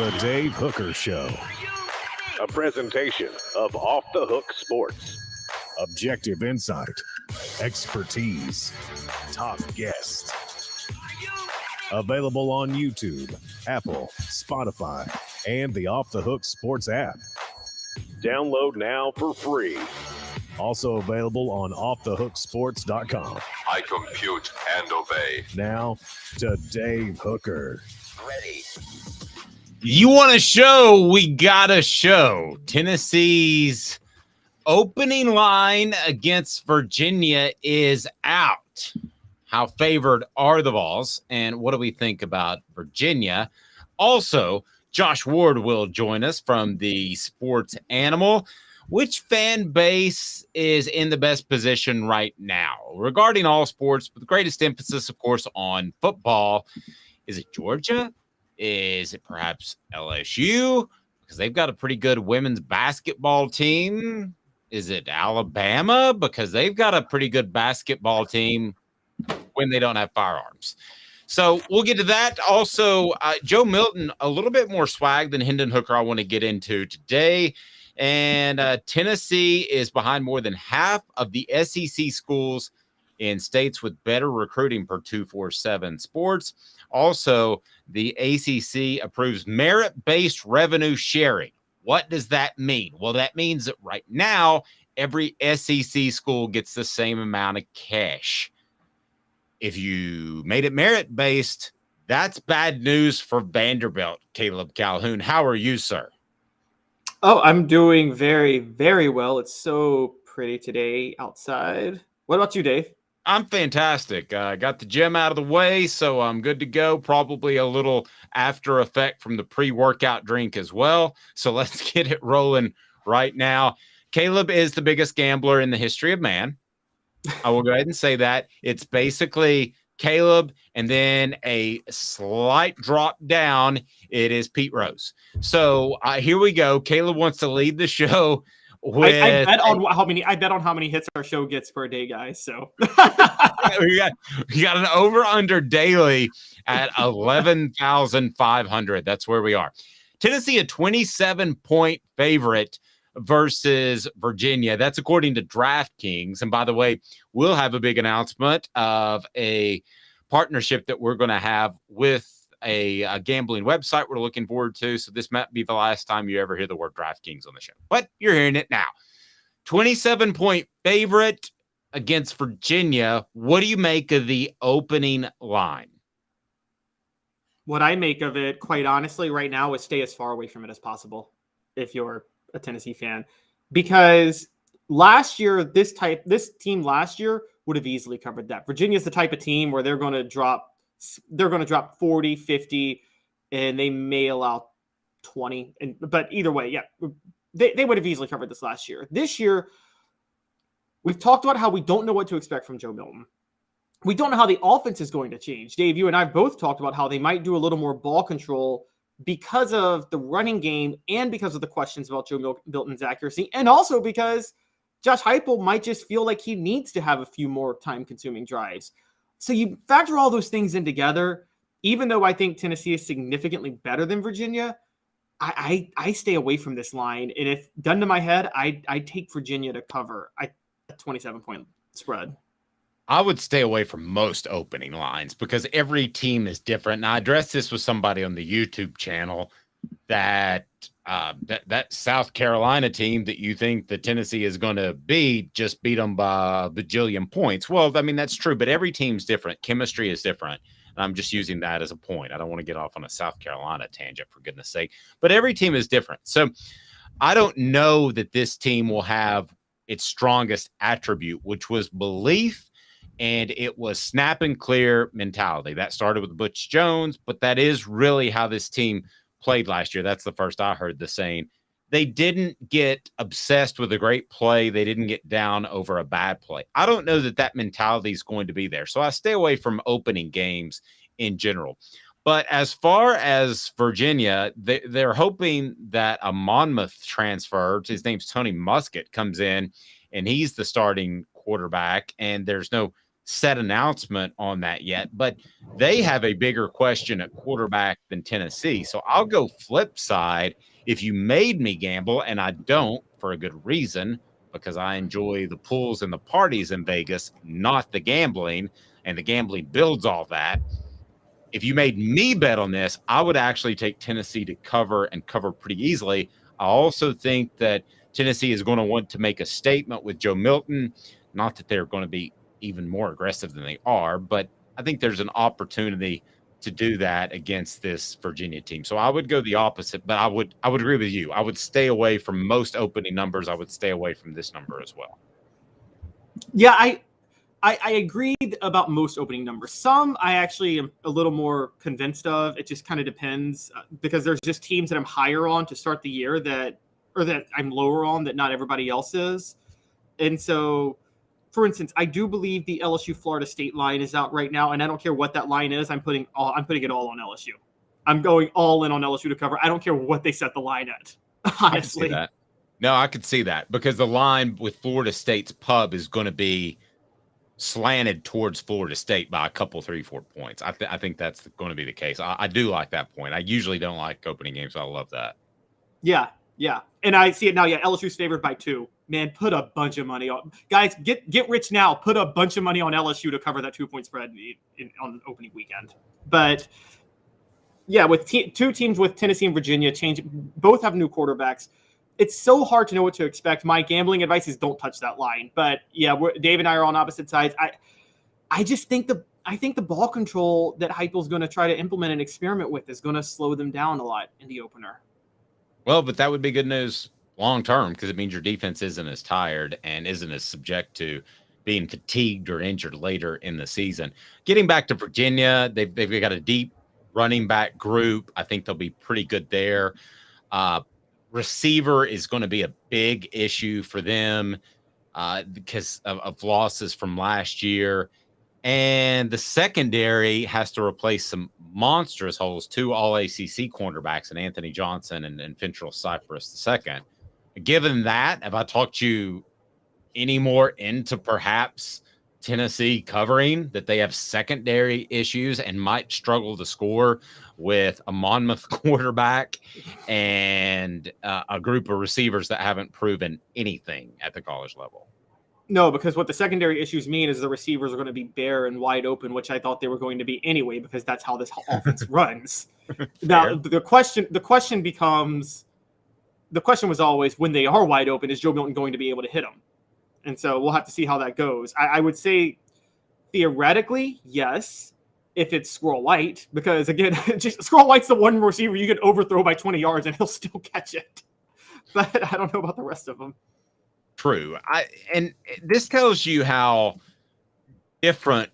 The Dave Hooker Show. A presentation of Off the Hook Sports. Objective insight, expertise, top guests. Available on YouTube, Apple, Spotify, and the Off the Hook Sports app. Download now for free. Also available on offthehooksports.com. I compute and obey. Now to Dave Hooker. Ready. You want a show? We got a show. Tennessee's opening line against Virginia is out. How favored are the Vols? And what do we think about Virginia? Also, Josh Ward will join us from the Sports Animal. Which fan base is in the best position right now regarding all sports, with the greatest emphasis, of course, on football? Is it Georgia? Is it perhaps LSU? Because they've got a pretty good women's basketball team. Is it Alabama? Because they've got a pretty good basketball team when they don't have firearms. So we'll get to that. Also, Joe Milton, a little bit more swag than Hendon Hooker I want to get into today. And Tennessee is behind more than half of the SEC schools in states with better recruiting per 247 Sports. Also, the ACC approves merit-based revenue sharing. What does that mean? Well, that means that right now, every SEC school gets the same amount of cash. If you made it merit-based, that's bad news for Vanderbilt. Caleb Calhoun, how are you, sir? Oh, I'm doing very, very well. It's so pretty today outside. What about you, Dave? I'm fantastic. I got the gym out of the way, so I'm good to go. Probably a little after effect from the pre-workout drink as well. So let's get it rolling right now. Caleb is the biggest gambler in the history of man. I will go ahead and say that. It's basically Caleb and then a slight drop down. It is Pete Rose. So here we go. Caleb wants to lead the show. I bet on how many hits our show gets per day, guys. So we got an over-under daily at 11,500. That's where we are. Tennessee, a 27-point favorite versus Virginia. That's according to DraftKings. And by the way, we'll have a big announcement of a partnership that we're going to have with a gambling website we're looking forward to. So this might be the last time you ever hear the word DraftKings on the show, but you're hearing it now. 27-point favorite against Virginia. What do you make of the opening line? What I make of it, quite honestly, right now is stay as far away from it as possible if you're a Tennessee fan, because last year, this team last year would have easily covered that. Virginia's the type of team where they're going to drop 40, 50, and they may allow 20. But either way, yeah, they would have easily covered this last year. This year, we've talked about how we don't know what to expect from Joe Milton. We don't know how the offense is going to change. Dave, you and I both talked about how they might do a little more ball control because of the running game and because of the questions about Joe Milton's accuracy, and also because Josh Heupel might just feel like he needs to have a few more time-consuming drives. So you factor all those things in together, even though I think Tennessee is significantly better than Virginia, I stay away from this line. And if done to my head, I take Virginia to cover a 27-point spread. I would stay away from most opening lines because every team is different. And I addressed this with somebody on the YouTube channel that that South Carolina team that you think that Tennessee is going to just beat them by a bajillion points. Well, I mean, that's true, but every team's different. Chemistry is different. And I'm just using that as a point. I don't want to get off on a South Carolina tangent, for goodness sake, but every team is different. So I don't know that this team will have its strongest attribute, which was belief, and it was snap and clear mentality. That started with Butch Jones, but that is really how this team played last year. That's the first I heard the saying. They didn't get obsessed with a great play. They didn't get down over a bad play. I don't know that mentality is going to be there. So I stay away from opening games in general. But as far as Virginia, they're hoping that a Monmouth transfer, his name's Tony Muskett, comes in, and he's the starting quarterback, and there's no set announcement on that yet, but they have a bigger question at quarterback than Tennessee. So I'll go flip side. If you made me gamble, and I don't for a good reason, because I enjoy the pools and the parties in Vegas, not the gambling, and the gambling builds all that. If you made me bet on this, I would actually take Tennessee to cover and cover pretty easily. I also think that Tennessee is going to want to make a statement with Joe Milton. Not that they're going to be even more aggressive than they are, but I think there's an opportunity to do that against this Virginia team. So I would go the opposite, but I would agree with you. I would stay away from most opening numbers. I would stay away from this number as well. Yeah, I agree about most opening numbers. Some I actually am a little more convinced of. It just kind of depends because there's just teams that I'm higher on to start the year that I'm lower on that not everybody else is. And so, for instance, I do believe the LSU Florida State line is out right now, and I don't care what that line is. I'm putting it all on LSU. I'm going all in on LSU to cover. I don't care what they set the line at. Honestly, I can see that. No, I could see that because the line with Florida State's pub is going to be slanted towards Florida State by a couple, 3-4 points. I think that's going to be the case. I do like that point. I usually don't like opening games, so I love that. Yeah. And I see it now. Yeah, LSU's favored by 2. Man, put a bunch of money on. Guys, get rich now. Put a bunch of money on LSU to cover that 2-point spread on opening weekend. But yeah, with 2 teams with Tennessee and Virginia, both have new quarterbacks. It's so hard to know what to expect. My gambling advice is don't touch that line. But yeah, Dave and I are on opposite sides. I just think the ball control that Heupel's going to try to implement and experiment with is going to slow them down a lot in the opener. Well, but that would be good news long term because it means your defense isn't as tired and isn't as subject to being fatigued or injured later in the season. Getting back to Virginia, they've got a deep running back group. I think they'll be pretty good there. Receiver is going to be a big issue for them because of losses from last year. And the secondary has to replace some monstrous holes, 2 all-ACC cornerbacks and Anthony Johnson and Fintrell Cypress II. Given that, have I talked you any more into perhaps Tennessee covering that they have secondary issues and might struggle to score with a Monmouth quarterback and a group of receivers that haven't proven anything at the college level? No, because what the secondary issues mean is the receivers are going to be bare and wide open, which I thought they were going to be anyway, because that's how this offense runs. Now, the question was always, when they are wide open, is Joe Milton going to be able to hit them? And so we'll have to see how that goes. I would say theoretically, yes, if it's Squirrel White, because again, just Squirrel White's the one receiver you can overthrow by 20 yards and he'll still catch it. But I don't know about the rest of them. True. And this tells you how different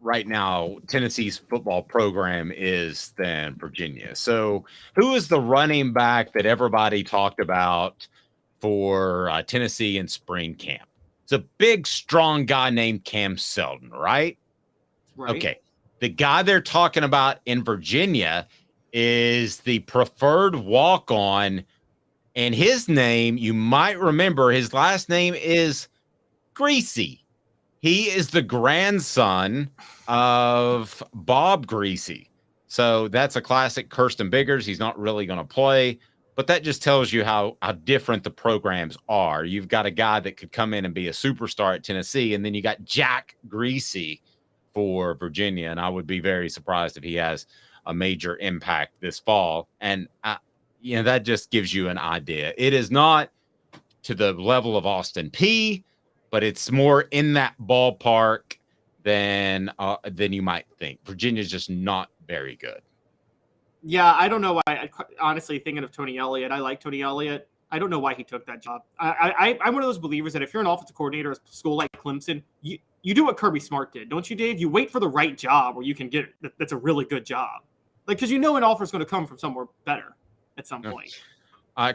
right now Tennessee's football program is than Virginia. So who is the running back that everybody talked about for Tennessee in spring camp? It's a big, strong guy named Cam Selden, right? Okay. The guy they're talking about in Virginia is the preferred walk-on. And his name, you might remember, his last name is Greasy. He is the grandson of Bob Greasy. So that's a classic Kirsten Biggers. He's not really going to play, but that just tells you how different the programs are. You've got a guy that could come in and be a superstar at Tennessee, and then you got Jack Greasy for Virginia, and I would be very surprised if he has a major impact this fall. And that just gives you an idea. It is not to the level of Austin Peay, but it's more in that ballpark than you might think. Virginia's just not very good. Yeah, I don't know why. Honestly, thinking of Tony Elliott, I like Tony Elliott. I don't know why he took that job. I'm one of those believers that if you're an offensive coordinator at a school like Clemson, you do what Kirby Smart did, don't you, Dave? You wait for the right job where you can get it. That's a really good job. Because an offer is going to come from somewhere better at some point.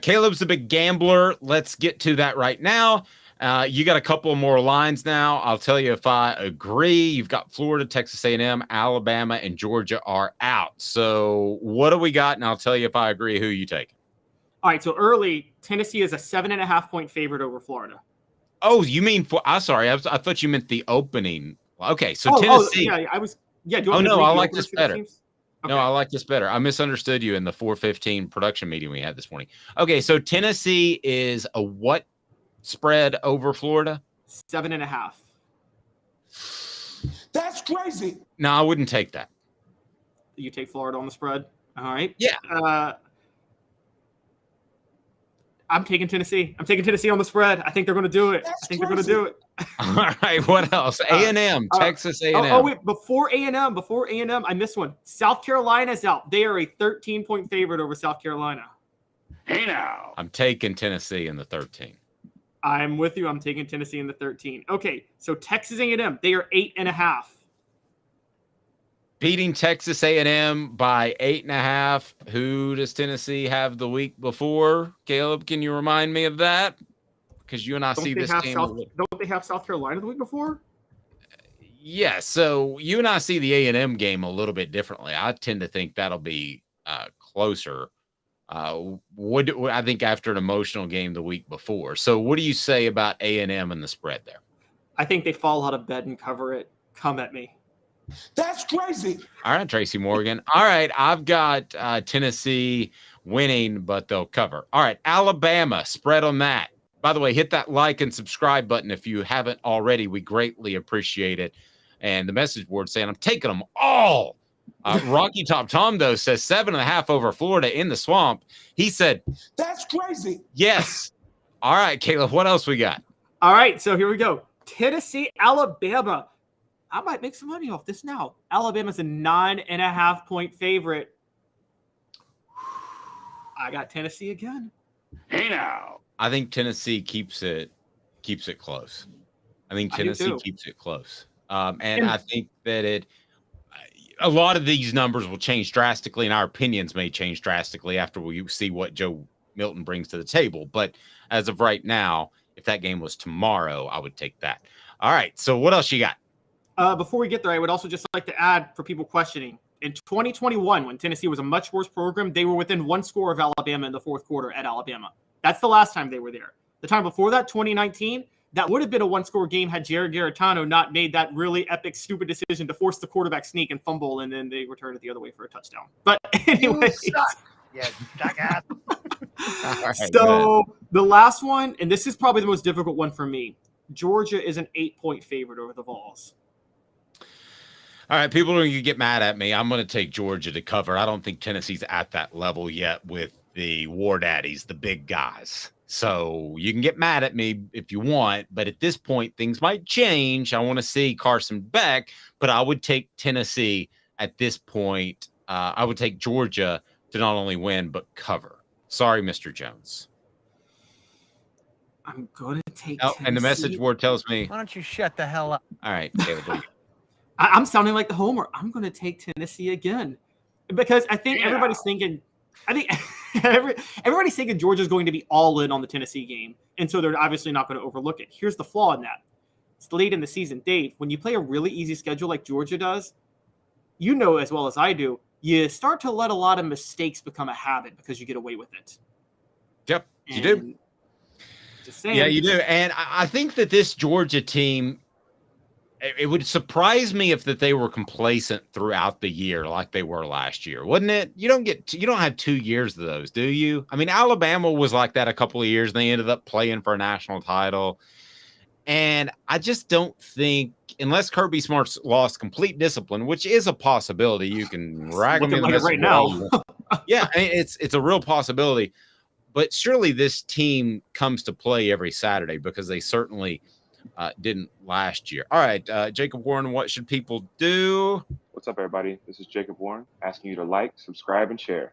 Caleb's a big gambler. Let's get to that right now. You got a couple more lines now. I'll tell you if I agree. You've got Florida, Texas A&M, Alabama, and Georgia are out. So what do we got? And I'll tell you if I agree who you take. All right, so early, Tennessee is a 7.5-point favorite over Florida. Oh, you mean I'm sorry. I thought you meant the opening Okay, so Tennessee. Yeah, I was. Yeah. Do you Oh want me to no, read I the like openers this for the better. teams? No, I like this better. I misunderstood you in the 4:15 production meeting we had this morning. Okay, so Tennessee is a what spread over Florida? 7.5. That's crazy. No, I wouldn't take that. You take Florida on the spread. All right. Yeah. I'm taking Tennessee. I'm taking Tennessee on the spread. I think they're going to do it. That's I think they're going to do it. All right. What else? A&M, Texas A&M. Oh, wait. Before A&M, I missed one. South Carolina's out. They are a 13-point favorite over South Carolina. Hey now. I'm taking Tennessee in the 13. I'm with you. I'm taking Tennessee in the 13. Okay, so Texas A&M, they are 8.5. Beating Texas A&M by 8.5. Who does Tennessee have the week before? Caleb, can you remind me of that? Because you and I see this game. Don't they have South Carolina the week before? Yeah, so you and I see the A&M game a little bit differently. I tend to think that'll be closer. I think after an emotional game the week before. So what do you say about A&M and the spread there? I think they fall out of bed and cover it. Come at me. That's crazy. All right, Tracy Morgan. All right, I've got Tennessee winning, but they'll cover. All right, Alabama, spread on that. By the way, hit that like and subscribe button if you haven't already. We greatly appreciate it. And the message board saying, I'm taking them all. Rocky Top Tom, though, says 7.5 over Florida in the swamp. He said, that's crazy. Yes. All right, Caleb, what else we got? All right, so here we go. Tennessee, Alabama. I might make some money off this now. Alabama's a 9.5-point favorite. I got Tennessee again. Hey now. I think Tennessee keeps it close. I think Tennessee keeps it close. And I think that a lot of these numbers will change drastically, and our opinions may change drastically after we see what Joe Milton brings to the table. But as of right now, if that game was tomorrow, I would take that. All right. So what else you got? Before we get there, I would also just like to add for people questioning. In 2021, when Tennessee was a much worse program, they were within one score of Alabama in the fourth quarter at Alabama. That's the last time they were there. The time before that, 2019, that would have been a one-score game had Jared Garantano not made that really epic, stupid decision to force the quarterback sneak and fumble, and then they returned it the other way for a touchdown. But anyway. Yeah, jackass. Right, so the last one, and this is probably the most difficult one for me. Georgia is an 8-point favorite over the Vols. All right, people are going to get mad at me. I'm going to take Georgia to cover. I don't think Tennessee's at that level yet with the War Daddies, the big guys. So you can get mad at me if you want, but at this point, things might change. I want to see Carson Beck, but I would take Tennessee at this point. I would take Georgia to not only win, but cover. Sorry, Mr. Jones. I'm going to take Tennessee. And the message board tells me. Why don't you shut the hell up? All right, Caleb. I'm sounding like the homer. I'm going to take Tennessee again because I think everybody's thinking. I think everybody's thinking Georgia's going to be all in on the Tennessee game, and so they're obviously not going to overlook it. Here's the flaw in that: it's late in the season, Dave. When you play a really easy schedule like Georgia does, you know as well as I do, you start to let a lot of mistakes become a habit because you get away with it. Yep, you do. Just saying. Yeah, you do. And I think that this Georgia team. It would surprise me if they were complacent throughout the year like they were last year, wouldn't it? You don't have 2 years of those, do you? I mean, Alabama was like that a couple of years, and they ended up playing for a national title. And I just don't think, unless Kirby Smart's lost complete discipline, which is a possibility, you can rag him in the right now. Yeah, I mean, it's a real possibility. But surely this team comes to play every Saturday because they certainly didn't last year. All right, Jacob Warren, what should people do? What's up, everybody? This is Jacob Warren asking you to like, subscribe, and share.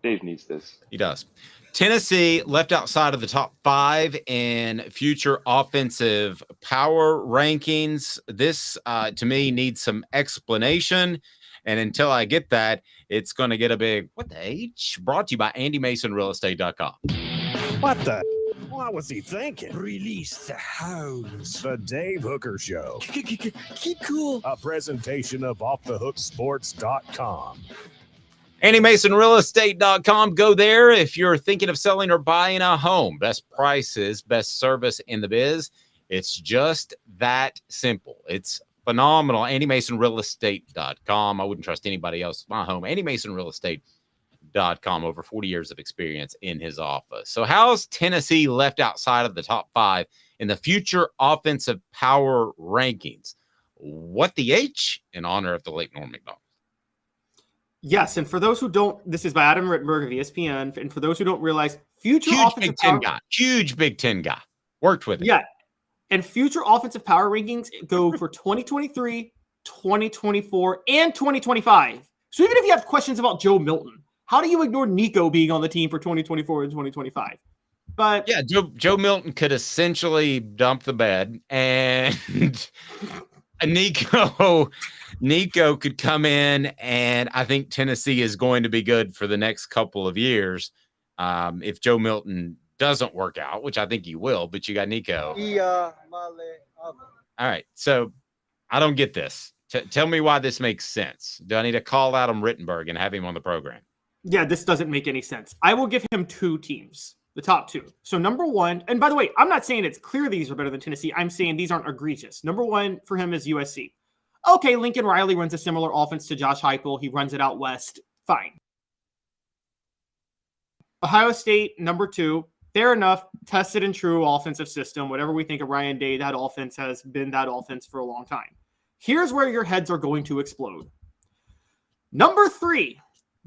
Dave needs this. He does. Tennessee left outside of the top 5 in future offensive power rankings. This, to me, needs some explanation. And until I get that, it's going to get a big, what the H? Brought to you by AndyMasonRealEstate.com. What the? What was he thinking? Release the hounds. The Dave Hooker Show. Keep cool. A presentation of OffTheHookSports.com. AndyMasonRealEstate.com. Go there if you're thinking of selling or buying a home. Best prices, best service in the biz. It's just that simple. It's phenomenal. AndyMasonRealEstate.com. I wouldn't trust anybody else. My home, AndyMasonRealEstate.com. Over 40 years of experience in his office. So how's Tennessee left outside of the top 5 in the future offensive power rankings? What the H in honor of the late Norm McDonald? Yes, and for those who don't, this is by Adam Rittenberg of ESPN. And for those who don't realize, future Huge offensive Big Ten power, guy. Huge Big Ten guy. Worked with him. yeah, and future offensive power rankings go for 2023, 2024, and 2025. So even if you have questions about Joe Milton, how do you ignore Nico being on the team for 2024 and 2025? But yeah, Joe Milton could essentially dump the bed, and Nico could come in, and I think Tennessee is going to be good for the next couple of years. If Joe Milton doesn't work out, which I think he will, but you got Nico. All right, so I don't get this. Tell me why this makes sense. Do I need to call Adam Rittenberg and have him on the program? Yeah, this doesn't make any sense. I will give him 2 teams, the top 2. So number 1, and by the way, I'm not saying it's clear these are better than Tennessee. I'm saying these aren't egregious. Number 1 for him is USC. Okay, Lincoln Riley runs a similar offense to Josh Heupel. He runs it out west. Fine. Ohio State, number 2. Fair enough. Tested and true offensive system. Whatever we think of Ryan Day, that offense has been that offense for a long time. Here's where your heads are going to explode. Number 3,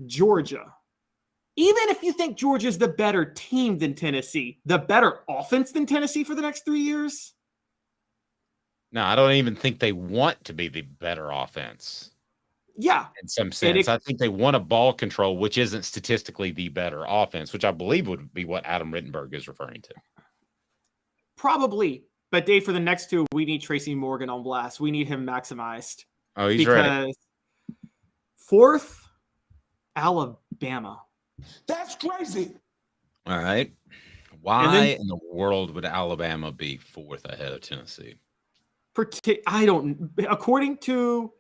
Georgia. Even if you think Georgia's the better team than Tennessee, the better offense than Tennessee for the next 3 years? No, I don't even think they want to be the better offense. Yeah. In some sense. I think they want a ball control, which isn't statistically the better offense, which I believe would be what Adam Rittenberg is referring to. Probably. But Dave, for the next 2, we need Tracy Morgan on blast. We need him maximized. Oh, he's ready. 4th, Alabama. That's crazy. All right. Why in the world would Alabama be 4th ahead of Tennessee? I don't. According to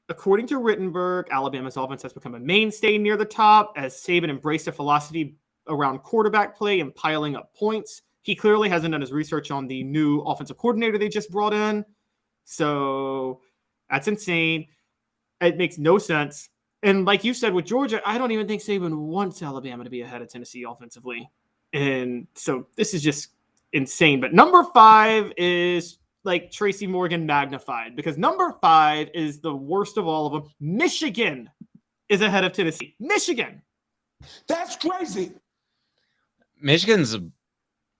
Rittenberg, Alabama's offense has become a mainstay near the top as Saban embraced a philosophy around quarterback play and piling up points. He clearly hasn't done his research on the new offensive coordinator they just brought in. So that's insane. It makes no sense. And like you said with Georgia, I don't even think Saban wants Alabama to be ahead of Tennessee offensively. And so this is just insane. But number 5 is like Tracy Morgan magnified, because number 5 is the worst of all of them. Michigan is ahead of Tennessee. Michigan. That's crazy. Michigan's,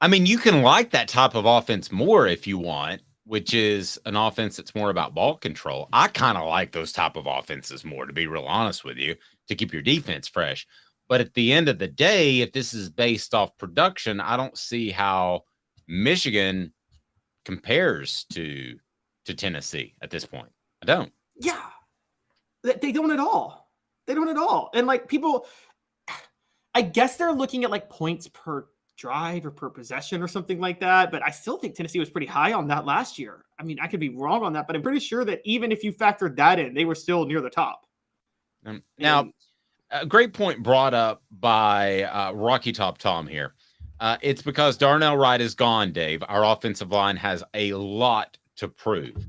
I mean, you can like that type of offense more if you want, which is an offense that's more about ball control. I kind of like those type of offenses more, to be real honest with you, to keep your defense fresh. But at the end of the day, if this is based off production, I don't see how Michigan compares to Tennessee at this point. I don't. Yeah. They don't at all. They don't at all. And like people, I guess they're looking at like points per drive or per possession or something like that. But I still think Tennessee was pretty high on that last year. I mean, I could be wrong on that, but I'm pretty sure that even if you factored that in, they were still near the top. Now, a great point brought up by Rocky Top Tom here. It's because Darnell Wright is gone, Dave. Our offensive line has a lot to prove.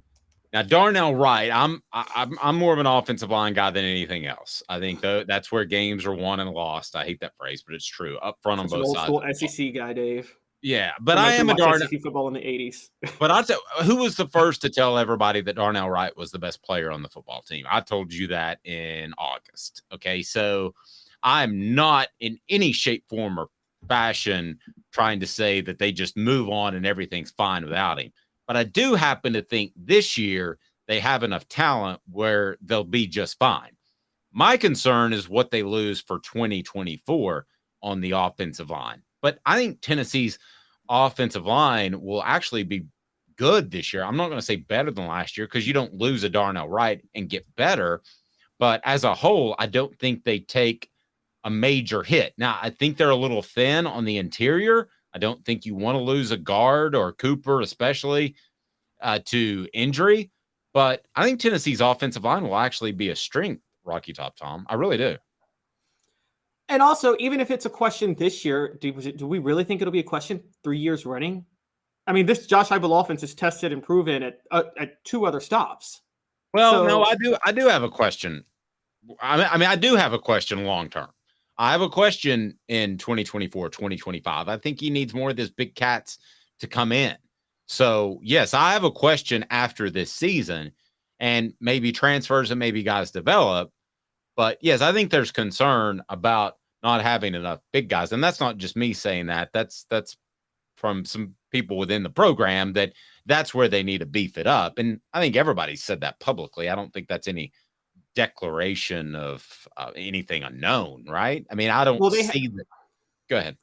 Now, Darnell Wright, I'm more of an offensive line guy than anything else. I think that's where games are won and lost. I hate that phrase, but it's true. Up front on both sides. Old school SEC guy, Dave. Yeah, but I am a Darnell SEC football in the 80s. But I tell who was the first to tell everybody that Darnell Wright was the best player on the football team? I told you that in August. Okay, so I'm not in any shape, form, or fashion trying to say that they just move on and everything's fine without him. But I do happen to think this year they have enough talent where they'll be just fine. My concern is what they lose for 2024 on the offensive line. But I think Tennessee's offensive line will actually be good this year. I'm not going to say better than last year because you don't lose a Darnell Wright and get better. But as a whole, I don't think they take a major hit. Now, I think they're a little thin on the interior. I don't think you want to lose a guard or Cooper, especially to injury. But I think Tennessee's offensive line will actually be a strength, Rocky Top Tom. I really do. And also, even if it's a question this year, do we really think it'll be a question 3 years running? I mean, this Josh Heupel offense is tested and proven at 2 other stops. Well, So- no, I do have a question. I mean, I do have a question long term. I have a question in 2024, 2025. I think he needs more of this big cats to come in. So, yes, I have a question after this season, and maybe transfers and maybe guys develop. But, yes, I think there's concern about not having enough big guys. And that's not just me saying that. That's from some people within the program that's where they need to beef it up. And I think everybody said that publicly. I don't think that's any declaration of anything unknown, right? I mean, I don't see that. Go ahead.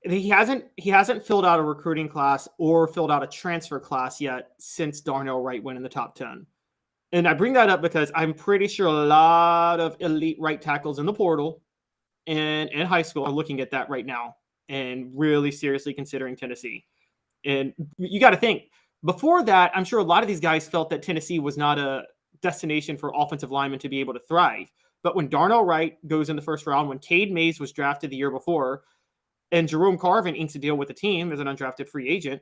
He hasn't filled out a recruiting class or filled out a transfer class yet since Darnell Wright went in the top 10. And I bring that up because I'm pretty sure a lot of elite right tackles in the portal and in high school are looking at that right now and really seriously considering Tennessee. And you got to think, before that, I'm sure a lot of these guys felt that Tennessee was not a destination for offensive linemen to be able to thrive. But when Darnell Wright goes in the first round, when Cade Mays was drafted the year before, and Jerome Carvin inks a deal with the team as an undrafted free agent,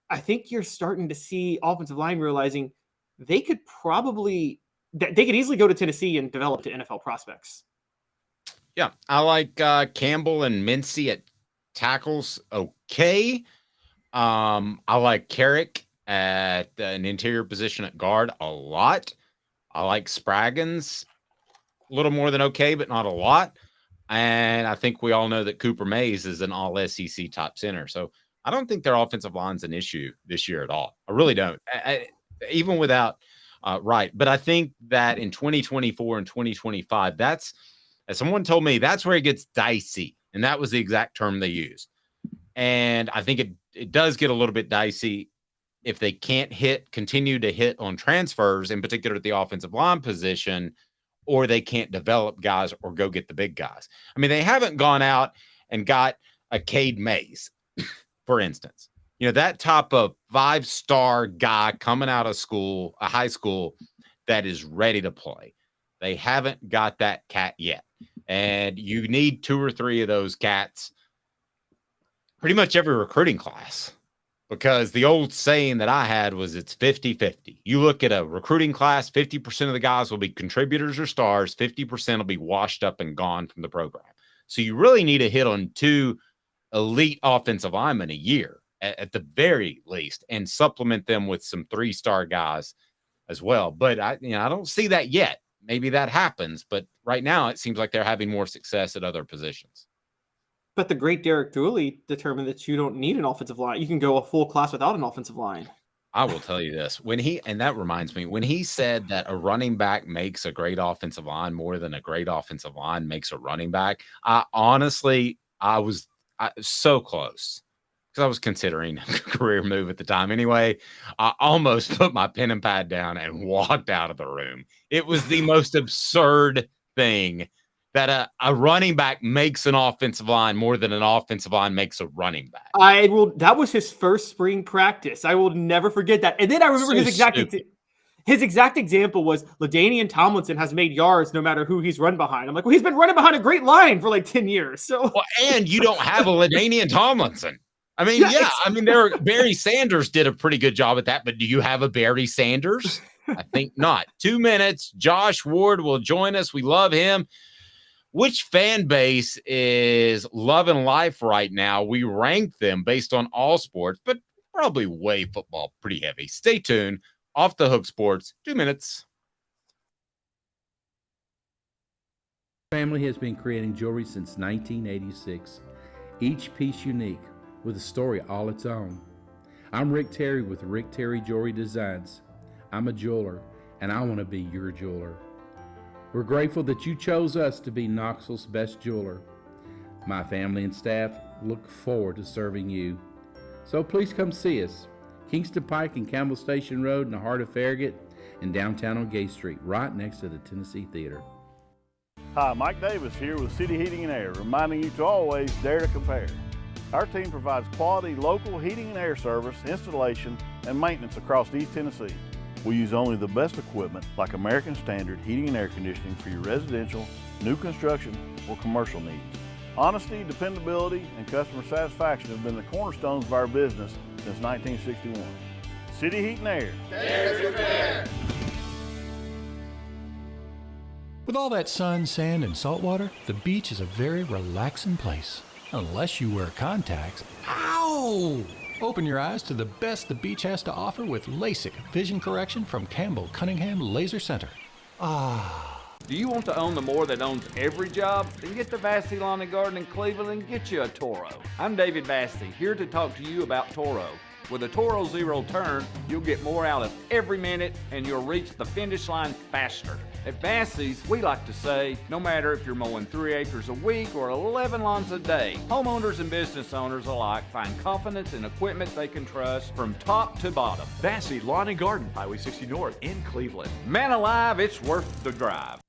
I think you're starting to see offensive line realizing they could easily go to Tennessee and develop to NFL prospects. Yeah, I like Campbell and Mincy at tackles. Okay. I like Carrick at an interior position at guard a lot. I like Spraggins a little more than okay, but not a lot. And I think we all know that Cooper Mays is an all SEC top center. So I don't think their offensive line's an issue this year at all. I really don't. Even without Wright. But I think that in 2024 and 2025, as someone told me, that's where it gets dicey. And that was the exact term they used. And I think it does get a little bit dicey if they can't continue to hit on transfers, in particular at the offensive line position, or they can't develop guys or go get the big guys. I mean, they haven't gone out and got a Cade Mays, for instance. You know, that type of 5-star guy coming out of school, a high school, that is ready to play. They haven't got that cat yet. And you need 2 or 3 of those cats pretty much every recruiting class, because the old saying that I had was it's 50-50. You look at a recruiting class, 50% of the guys will be contributors or stars, 50% will be washed up and gone from the program. So you really need to hit on 2 elite offensive linemen a year at the very least, and supplement them with some 3-star guys as well. But I don't see that yet. Maybe that happens, but right now it seems like they're having more success at other positions. But the great Derek Dooley determined that you don't need an offensive line. You can go a full class without an offensive line. I will tell you this. And that reminds me, when he said that a running back makes a great offensive line more than a great offensive line makes a running back, I was so close, because I was considering a career move at the time. Anyway, I almost put my pen and pad down and walked out of the room. It was the most absurd thing, that a running back makes an offensive line more than an offensive line makes a running back. That was his first spring practice. I will never forget that. And then I remember his exact example was LaDainian Tomlinson has made yards no matter who he's run behind. I'm like, well, he's been running behind a great line for like 10 years. So, and you don't have a LaDainian Tomlinson. I mean, Barry Sanders did a pretty good job at that, but do you have a Barry Sanders? I think not. 2 minutes. Josh Ward will join us. We love him. Which fan base is loving life right now? We rank them based on all sports, but probably way football pretty heavy. Stay tuned. Off the Hook Sports, 2 minutes. Family has been creating jewelry since 1986. Each piece unique, with a story all its own. I'm Rick Terry with Rick Terry Jewelry Designs. I'm a jeweler, and I want to be your jeweler. We're grateful that you chose us to be Knoxville's best jeweler. My family and staff look forward to serving you. So please come see us. Kingston Pike and Campbell Station Road in the heart of Farragut, and downtown on Gay Street, right next to the Tennessee Theater. Hi, Mike Davis here with City Heating and Air, reminding you to always dare to compare. Our team provides quality local heating and air service, installation, and maintenance across East Tennessee. We use only the best equipment like American Standard heating and air conditioning for your residential, new construction, or commercial needs. Honesty, dependability, and customer satisfaction have been the cornerstones of our business since 1961. City Heat and Air. With all that sun, sand, and salt water, the beach is a very relaxing place. Unless you wear contacts. Ow! Open your eyes to the best the beach has to offer with LASIK vision correction from Campbell Cunningham Laser Center. Ah. Do you want to own the more that owns every job? Then get to Vassy Lawn and Garden in Cleveland and get you a Toro. I'm David Vassy, here to talk to you about Toro. With a Toro Zero Turn, you'll get more out of every minute and you'll reach the finish line faster. At Vassy's, we like to say, no matter if you're mowing 3 acres a week or 11 lawns a day, homeowners and business owners alike find confidence in equipment they can trust from top to bottom. Vassy Lawn and Garden, Highway 60 North in Cleveland. Man alive, it's worth the drive.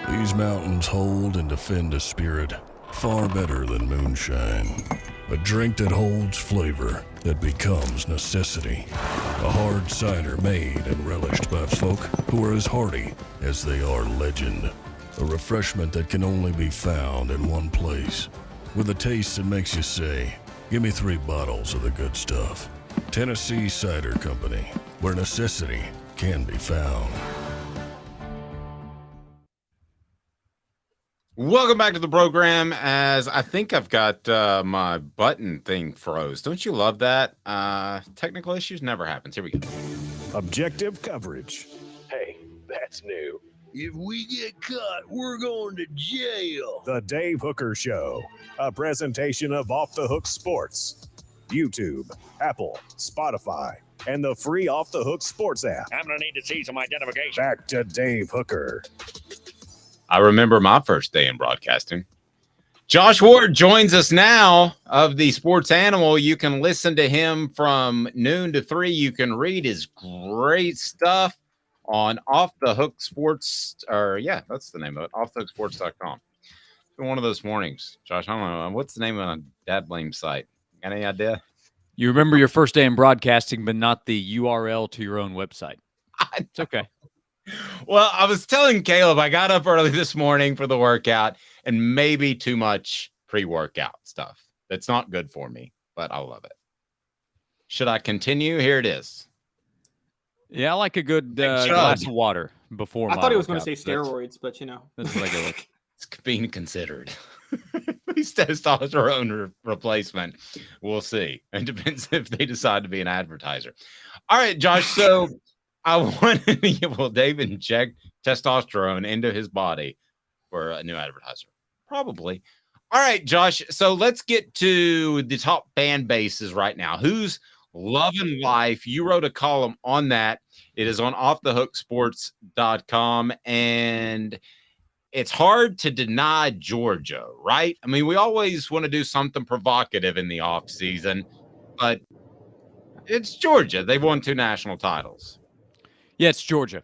These mountains hold and defend a spirit far better than moonshine. A drink that holds flavor that becomes necessity. A hard cider made and relished by folk who are as hearty as they are legend. A refreshment that can only be found in one place. With a taste that makes you say, give me 3 bottles of the good stuff. Tennessee Cider Company, where necessity can be found. Welcome back to the program. As I think I've got my button thing froze. Don't you love that? Technical issues never happens. Here we go. Objective coverage. Hey, that's new. If we get caught, we're going to jail. The Dave Hooker Show, a presentation of Off the Hook Sports. YouTube, Apple, Spotify, and the free Off the Hook Sports app. I'm going to need to see some identification. Back to Dave Hooker. I remember my first day in broadcasting. Josh Ward joins us now of the Sports Animal. You can listen to him from noon to 3. You can read his great stuff on Off the Hook Sports, that's the name of it, offthehooksports.com. It's been one of those mornings. Josh, I don't know. What's the name of a dad blame site? Got any idea? You remember your first day in broadcasting, but not the URL to your own website. It's okay. Well, I was telling Caleb, I got up early this morning for the workout and maybe too much pre-workout stuff. That's not good for me, but I love it. Should I continue? Here it is. Yeah, I like a good glass of water before. I thought he was going to say steroids, but that's what I go with. It's being considered. He's testosterone replacement. We'll see. It depends if they decide to be an advertiser. All right, Josh. So I wanted will Dave inject testosterone into his body for a new advertiser? Probably. All right, Josh. So let's get to the top fan bases right now. Who's loving life? You wrote a column on that. It is on offthehooksports.com. And it's hard to deny Georgia, right? I mean, we always want to do something provocative in the offseason, but it's Georgia. They've won 2 national titles. Yeah, it's Georgia.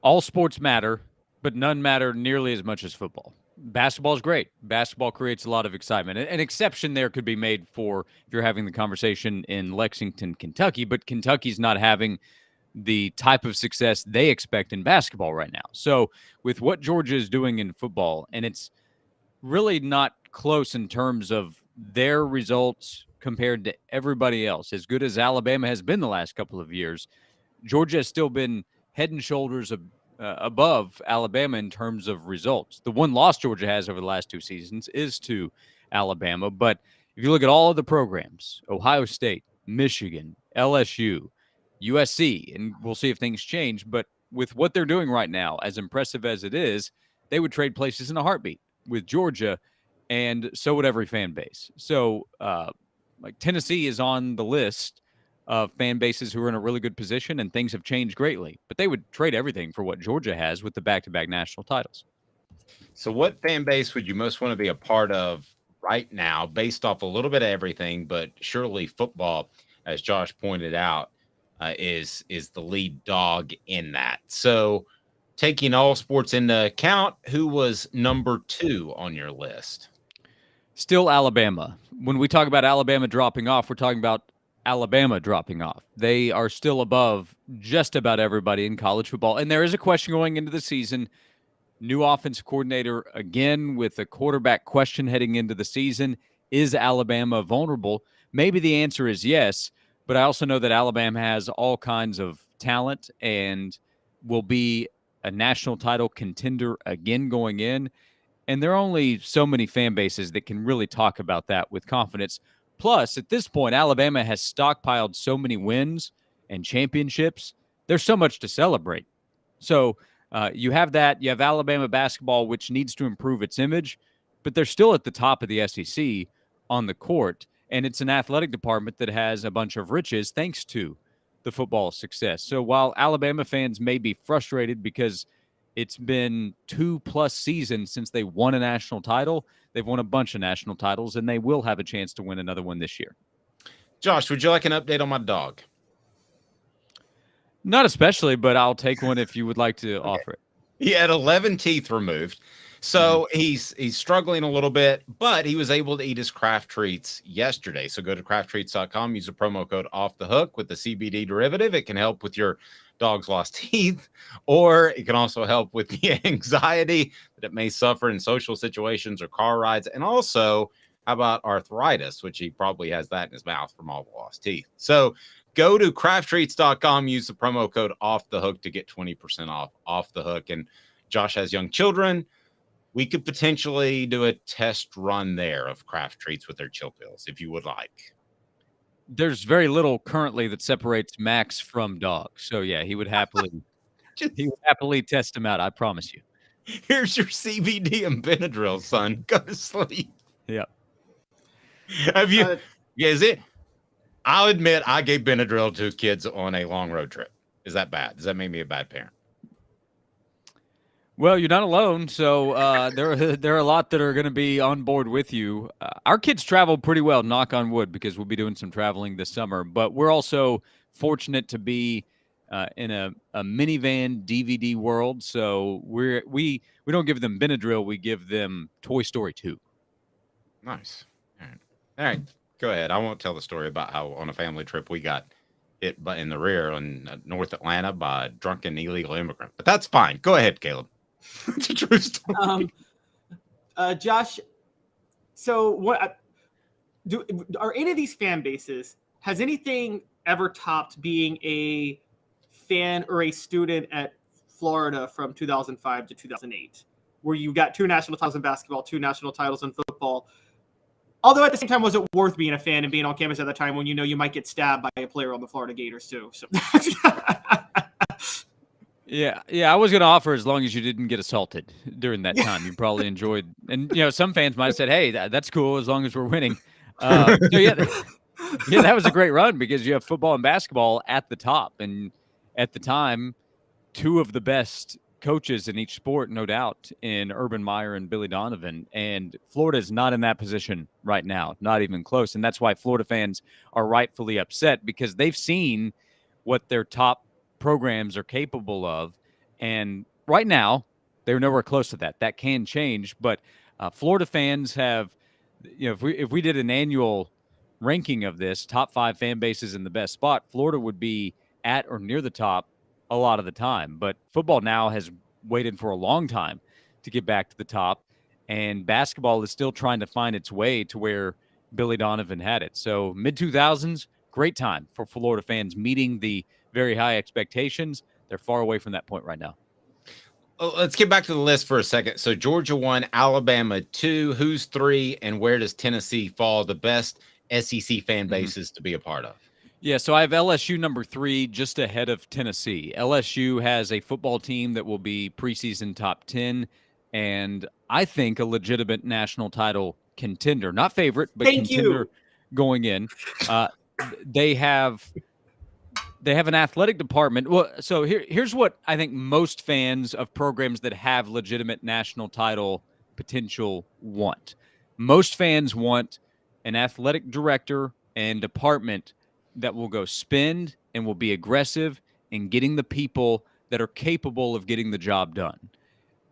All sports matter, but none matter nearly as much as football. Basketball is great. Basketball creates a lot of excitement. An exception there could be made for if you're having the conversation in Lexington, Kentucky, but Kentucky's not having the type of success they expect in basketball right now. So with what Georgia is doing in football, and it's really not close in terms of their results compared to everybody else, as good as Alabama has been the last couple of years, Georgia has still been head and shoulders above Alabama in terms of results. The one loss Georgia has over the last 2 seasons is to Alabama. But if you look at all of the programs, Ohio State, Michigan, LSU, USC, and we'll see if things change. But with what they're doing right now, as impressive as it is, they would trade places in a heartbeat with Georgia, and so would every fan base. So like Tennessee is on the list of fan bases who are in a really good position, and things have changed greatly. But they would trade everything for what Georgia has with the back-to-back national titles. So what fan base would you most want to be a part of right now, based off a little bit of everything, but surely football, as Josh pointed out, is the lead dog in that. So taking all sports into account, who was number 2 on your list? Still Alabama. When we talk about Alabama dropping off, we're talking about Alabama dropping off. They are still above just about everybody in college football. And there is a question going into the season, New offensive coordinator again with a quarterback question heading into the season. Is Alabama vulnerable? Maybe the answer is yes, but I also know that Alabama has all kinds of talent and will be a national title contender again going in. And there are only so many fan bases that can really talk about that with confidence. Plus, at this point, Alabama has stockpiled so many wins and championships. There's so much to celebrate. So you have that. You have Alabama basketball, which needs to improve its image, but they're still at the top of the SEC on the court. And it's an athletic department that has a bunch of riches thanks to the football success. So while Alabama fans may be frustrated because it's been 2+ seasons since they won a national title, they've won a bunch of national titles, and they will have a chance to win another one this year. Josh, would you like an update on my dog? Not especially, but I'll take one if you would like to offer it. He had 11 teeth removed. So he's struggling a little bit, but he was able to eat his craft treats yesterday. So go to crafttreats.com, use the promo code off the hook with the CBD derivative. It can help with your dog's lost teeth, or it can also help with the anxiety that it may suffer in social situations or car rides. And also, how about arthritis, which he probably has that in his mouth from all the lost teeth. So go to crafttreats.com, use the promo code off the hook to get 20% off the hook. And Josh has young children. We could potentially do a test run there of craft treats with their chill pills if you would like. There's very little currently that separates Max from dogs. So yeah, he would happily test him out. I promise you. Here's your CBD and Benadryl, son. Go to sleep. Yeah. Have you? Is it? I'll admit I gave Benadryl to kids on a long road trip. Is that bad? Does that make me a bad parent? Well, you're not alone, so there are a lot that are going to be on board with you. Our kids travel pretty well, knock on wood, because we'll be doing some traveling this summer. But we're also fortunate to be in a minivan DVD world, so we don't give them Benadryl, we give them Toy Story 2. Nice. All right. Go ahead. I won't tell the story about how on a family trip we got hit in the rear in North Atlanta by a drunken illegal immigrant, but that's fine. Go ahead, Caleb. It's a true story. Josh, so what are any of these fan bases, has anything ever topped being a fan or a student at Florida from 2005 to 2008, where you got 2 national titles in basketball, 2 national titles in football? Although at the same time, was it worth being a fan and being on campus at the time when you know you might get stabbed by a player on the Florida Gators too? So Yeah, I was going to offer as long as you didn't get assaulted during that time. You probably enjoyed, and some fans might have said, "Hey, that's cool as long as we're winning." So yeah, that was a great run because you have football and basketball at the top, and at the time, 2 of the best coaches in each sport, no doubt, in Urban Meyer and Billy Donovan. And Florida is not in that position right now, not even close. And that's why Florida fans are rightfully upset, because they've seen what their top programs are capable of. And right now, they're nowhere close to that. That can change. But Florida fans have, if we did an annual ranking of this, top 5 fan bases in the best spot, Florida would be at or near the top a lot of the time. But football now has waited for a long time to get back to the top, and basketball is still trying to find its way to where Billy Donovan had it. So mid-2000s, great time for Florida fans meeting the very high expectations. They're far away from that point right now. Let's get back to the list for a second. So Georgia 1, Alabama 2, who's 3, and where does Tennessee fall? The best SEC fan bases to be a part of. Yeah, so I have LSU number 3, just ahead of Tennessee. LSU has a football team that will be preseason top 10, and I think a legitimate national title contender. Not favorite, but contender going in. They have an athletic department. Well, so here's what I think most fans of programs that have legitimate national title potential want. Most fans want an athletic director and department that will go spend and will be aggressive in getting the people that are capable of getting the job done.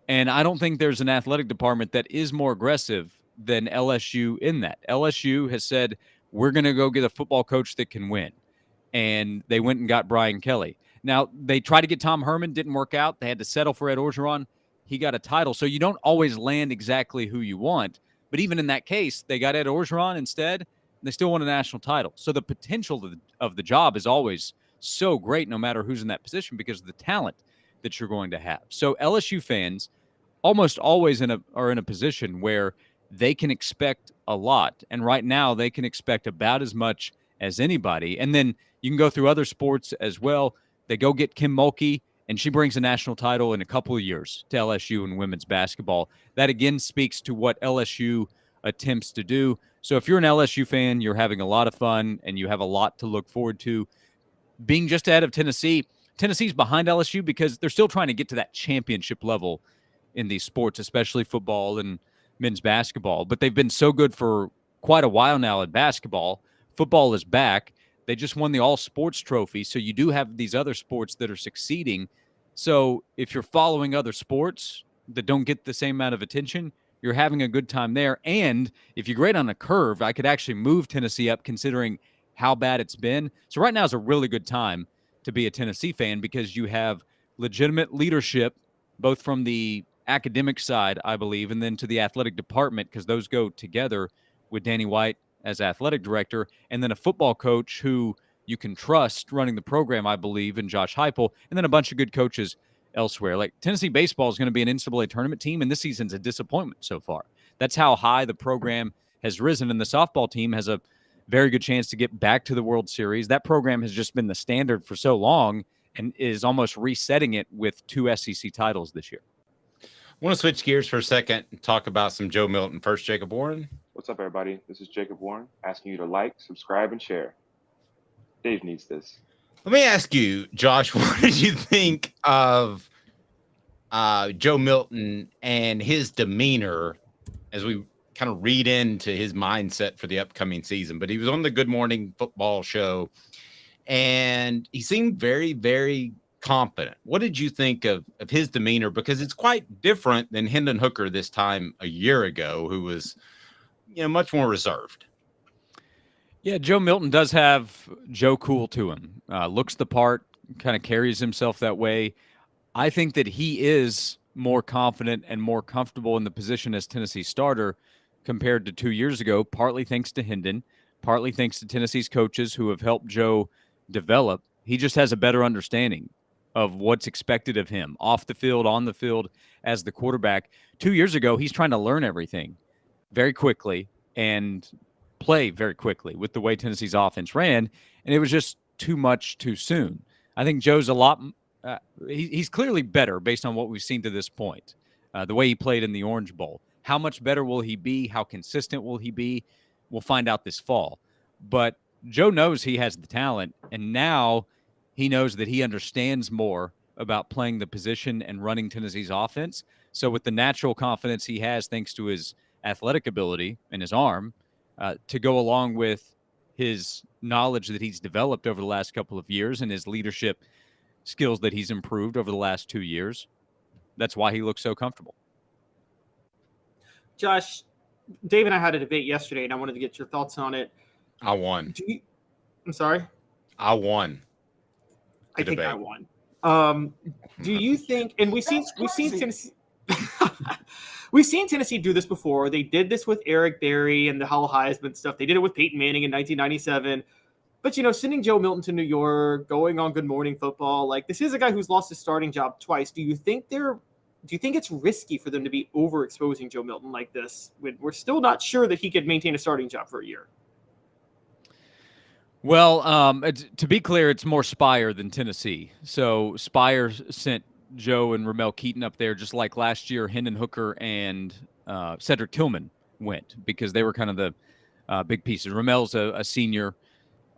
And I don't think there's an athletic department that is more aggressive than LSU in that. LSU has said, we're going to go get a football coach that can win. And they went and got Brian Kelly. Now, they tried to get Tom Herman, didn't work out. They had to settle for Ed Orgeron. he got a title. So you don't always land exactly who you want. But even in that case, they got Ed Orgeron instead. And they still won a national title. So the potential of the job is always so great no matter who's in that position because of the talent that you're going to have. So LSU fans almost always are in a position where they can expect a lot. And right now they can expect about as much as anybody. And then you can go through other sports as well. They go get Kim Mulkey, and she brings a national title in a couple of years to LSU in women's basketball. That again speaks to what LSU attempts to do. So if you're an LSU fan, you're having a lot of fun and you have a lot to look forward to. Being just ahead of Tennessee, Tennessee's behind LSU because they're still trying to get to that championship level in these sports, especially football and men's basketball. But they've been so good for quite a while now at basketball. Football is back. They just won the all-sports trophy, so you do have these other sports that are succeeding. So if you're following other sports that don't get the same amount of attention, you're having a good time there. And if you grade on a curve, I could actually move Tennessee up considering how bad it's been. So right now is a really good time to be a Tennessee fan because you have legitimate leadership, both from the academic side, I believe, and then to the athletic department because those go together with Danny White as athletic director, and then a football coach who you can trust running the program, I believe, in Josh Heupel, and then a bunch of good coaches elsewhere. Like Tennessee baseball is going to be an NCAA tournament team, and this season's a disappointment so far. That's how high the program has risen, and the softball team has a very good chance to get back to the World Series. That program has just been the standard for so long and is almost resetting it with 2 SEC titles this year. I want to switch gears for a second and talk about some Joe Milton. First, Jacob Warren. What's up, everybody? This is Jacob Warren asking you to like, subscribe, and share. Dave needs this. Let me ask you, Josh, what did you think of Joe Milton and his demeanor as we kind of read into his mindset for the upcoming season? But he was on the Good Morning Football show, and he seemed very, very confident. What did you think of his demeanor? Because it's quite different than Hendon Hooker this time a year ago, who was much more reserved. Yeah, Joe Milton does have Joe Cool to him. Looks the part, kind of carries himself that way. I think that he is more confident and more comfortable in the position as Tennessee starter compared to 2 years ago, partly thanks to Hendon, partly thanks to Tennessee's coaches who have helped Joe develop. He just has a better understanding of what's expected of him off the field, on the field as the quarterback. 2 years ago, he's trying to learn everything very quickly and play very quickly with the way Tennessee's offense ran, and it was just too much too soon. I think Joe's a lot he's clearly better based on what we've seen to this point, the way he played in the Orange Bowl. How much better will he be? How consistent will he be? We'll find out this fall. But Joe knows he has the talent, and now he knows that he understands more about playing the position and running Tennessee's offense. So with the natural confidence he has thanks to his athletic ability and his arm, to go along with his knowledge that he's developed over the last couple of years and his leadership skills that he's improved over the last 2 years, that's why he looks so comfortable. Josh, Dave and I had a debate yesterday, and I wanted to get your thoughts on it. I won. I'm sorry? I won. I think I won. Do you think, and we've seen Tennessee we've seen Tennessee do this before. They did this with Eric Berry and the Hall Heisman stuff. They did it with Peyton Manning in 1997. But, sending Joe Milton to New York, going on Good Morning Football, like this is a guy who's lost his starting job twice. Do you think it's risky for them to be overexposing Joe Milton like this? We're still not sure that he could maintain a starting job for a year. Well, to be clear, it's more Spire than Tennessee. So Spire sent Joe and Ramel Keaton up there, just like last year, Hendon Hooker and Cedric Tillman went because they were kind of the big pieces. Ramel's a senior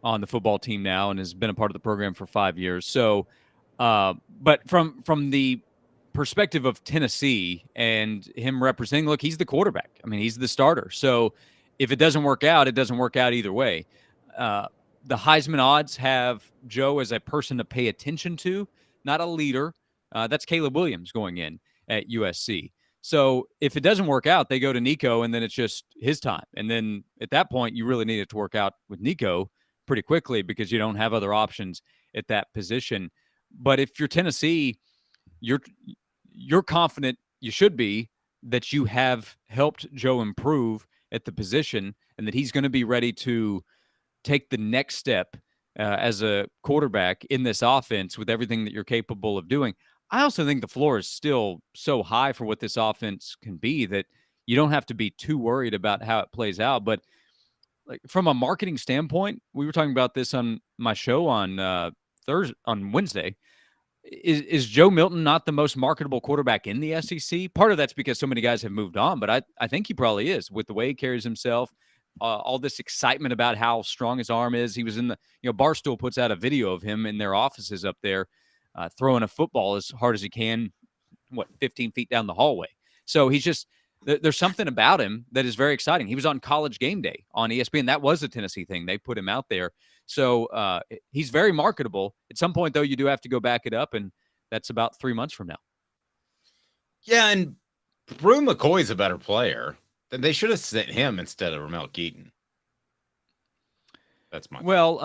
on the football team now and has been a part of the program for 5 years. So, but from the perspective of Tennessee and him representing, look, he's the quarterback. I mean, he's the starter. So if it doesn't work out, it doesn't work out either way. The Heisman odds have Joe as a person to pay attention to, not a leader. That's Caleb Williams going in at USC. So if it doesn't work out, they go to Nico, and then it's just his time. And then at that point, you really need it to work out with Nico pretty quickly because you don't have other options at that position. But if you're Tennessee, you're confident you should be that you have helped Joe improve at the position and that he's going to be ready to take the next step as a quarterback in this offense with everything that you're capable of doing. I also think the floor is still so high for what this offense can be that you don't have to be too worried about how it plays out. But like from a marketing standpoint, we were talking about this on my show on Wednesday. Is Joe Milton not the most marketable quarterback in the SEC? Part of that's because so many guys have moved on, but I think he probably is with the way he carries himself. All this excitement about how strong his arm is. He was in the, Barstool puts out a video of him in their offices up there throwing a football as hard as he can, 15 feet down the hallway. So he's just, there's something about him that is very exciting. He was on College Game Day on ESPN. That was a Tennessee thing. They put him out there. So he's very marketable. At some point, though, you do have to go back it up, and that's about 3 months from now. Yeah, and Brew McCoy's a better player. They should have sent him instead of Ramel Keaton. That's my Well,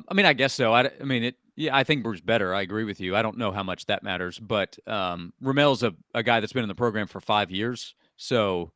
I guess so. I think Brew's better. I agree with you. I don't know how much that matters, but Ramel's a guy that's been in the program for 5 years. So,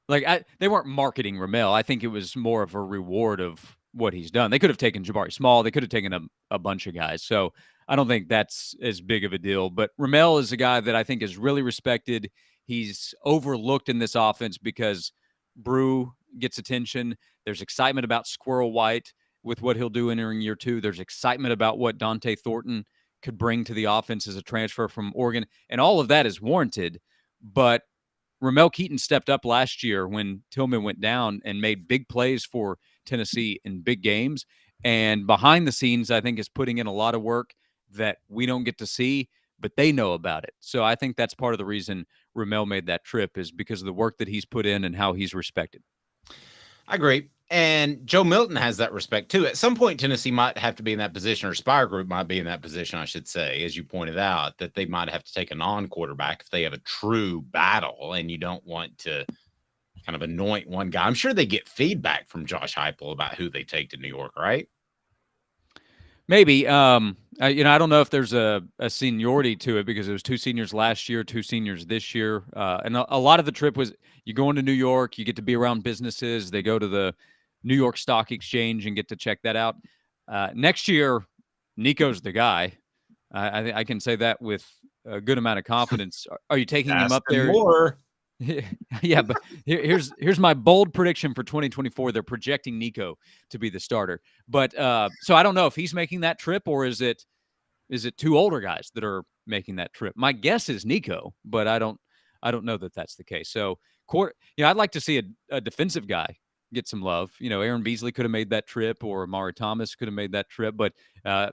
they weren't marketing Ramel. I think it was more of a reward of what he's done. They could have taken Jabari Small. They could have taken a bunch of guys. So I don't think that's as big of a deal. But Ramel is a guy that I think is really respected. He's overlooked in this offense because Brew gets attention. There's excitement about Squirrel White with what he'll do entering year 2. There's excitement about what Dante Thornton could bring to the offense as a transfer from Oregon. And all of that is warranted. But Ramel Keaton stepped up last year when Tillman went down and made big plays for Tennessee in big games. And behind the scenes, I think is putting in a lot of work that we don't get to see, but they know about it. So I think that's part of the reason Ramel made that trip is because of the work that he's put in and how he's respected. I agree. And Joe Milton has that respect too. At some point, Tennessee might have to be in that position, or Spire Group might be in that position, I should say, as you pointed out, that they might have to take a non-quarterback if they have a true battle and you don't want to kind of anoint one guy. I'm sure they get feedback from Josh Heupel about who they take to New York, right? Maybe. I don't know if there's a seniority to it because it was 2 seniors last year, 2 seniors this year. And a lot of the trip was you go into New York, you get to be around businesses. They go to the New York Stock Exchange and get to check that out. Next year, Nico's the guy. I can say that with a good amount of confidence. Are you taking him up there? More. Yeah, but here's my bold prediction for 2024. They're projecting Nico to be the starter. But so I don't know if he's making that trip or is it 2 older guys that are making that trip. My guess is Nico, but I don't know that that's the case. So I'd like to see a defensive guy get some love. Aaron Beasley could have made that trip, or Amari Thomas could have made that trip. But I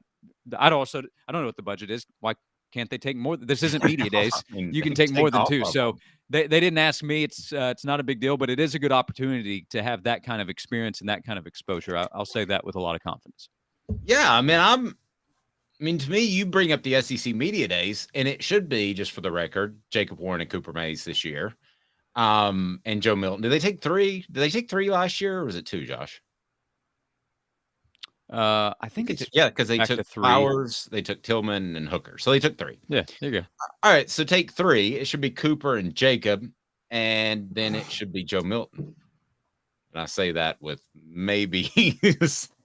don't know what the budget is. Why can't they take more? This isn't media days. You can take more than 2. So they didn't ask me. It's not a big deal, but it is a good opportunity to have that kind of experience and that kind of exposure. I'll say that with a lot of confidence. Yeah, to me, you bring up the SEC media days, and it should be, just for the record, Jacob Warren and Cooper Mays this year, and Joe Milton. Did they take 3? Did they take 3 last year, or was it 2, Josh? I think it's because they took Flowers, they took Tillman and Hooker, so they took 3. Yeah, there you go. All right, so take 3. It should be Cooper and Jacob, and then it should be Joe Milton. And I say that with maybe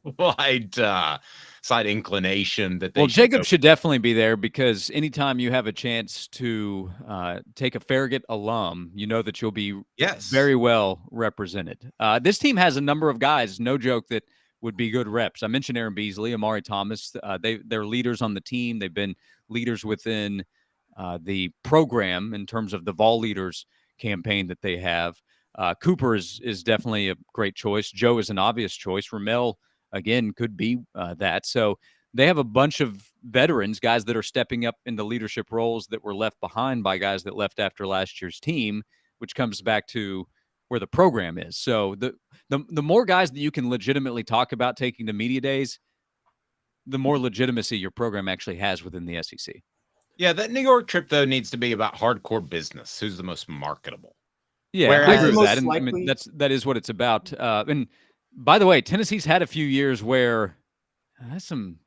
slight inclination that they. Well, Jacob should definitely be there because anytime you have a chance to take a Farragut alum, you know that you'll be very well represented. This team has a number of guys, no joke, that would be good reps. I mentioned Aaron Beasley, Amari Thomas. They're leaders on the team. They've been leaders within the program in terms of the Vol Leaders campaign that they have. Cooper is definitely a great choice. Joe is an obvious choice. Ramel, again, could be that. So they have a bunch of veterans, guys that are stepping up into leadership roles that were left behind by guys that left after last year's team, which comes back to where the program is. So the more guys that you can legitimately talk about taking to media days, the more legitimacy your program actually has within the SEC. Yeah, that New York trip, though, needs to be about hardcore business. Who's the most marketable? Yeah, I agree with that. And that is what it's about. And by the way, Tennessee's had a few years where some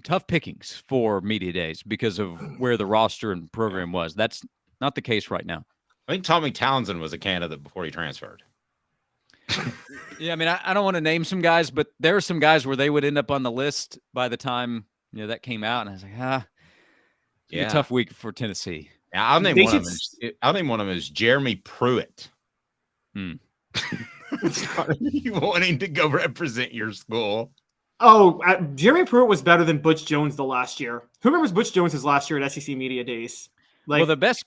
tough pickings for media days because of where the roster and program was. That's Not the case right now. I think Tommy Townsend was a candidate before he transferred. Yeah, I mean, I don't want to name some guys, but there are some guys where they would end up on the list by the time that came out, and I was like, it's a tough week for Tennessee. Yeah, I'll name one of them. I'll name one of them is Jeremy Pruitt. Wanting to go represent your school. Oh, Jeremy Pruitt was better than Butch Jones the last year. Who remembers Butch Jones' last year at SEC Media Days? Well, the best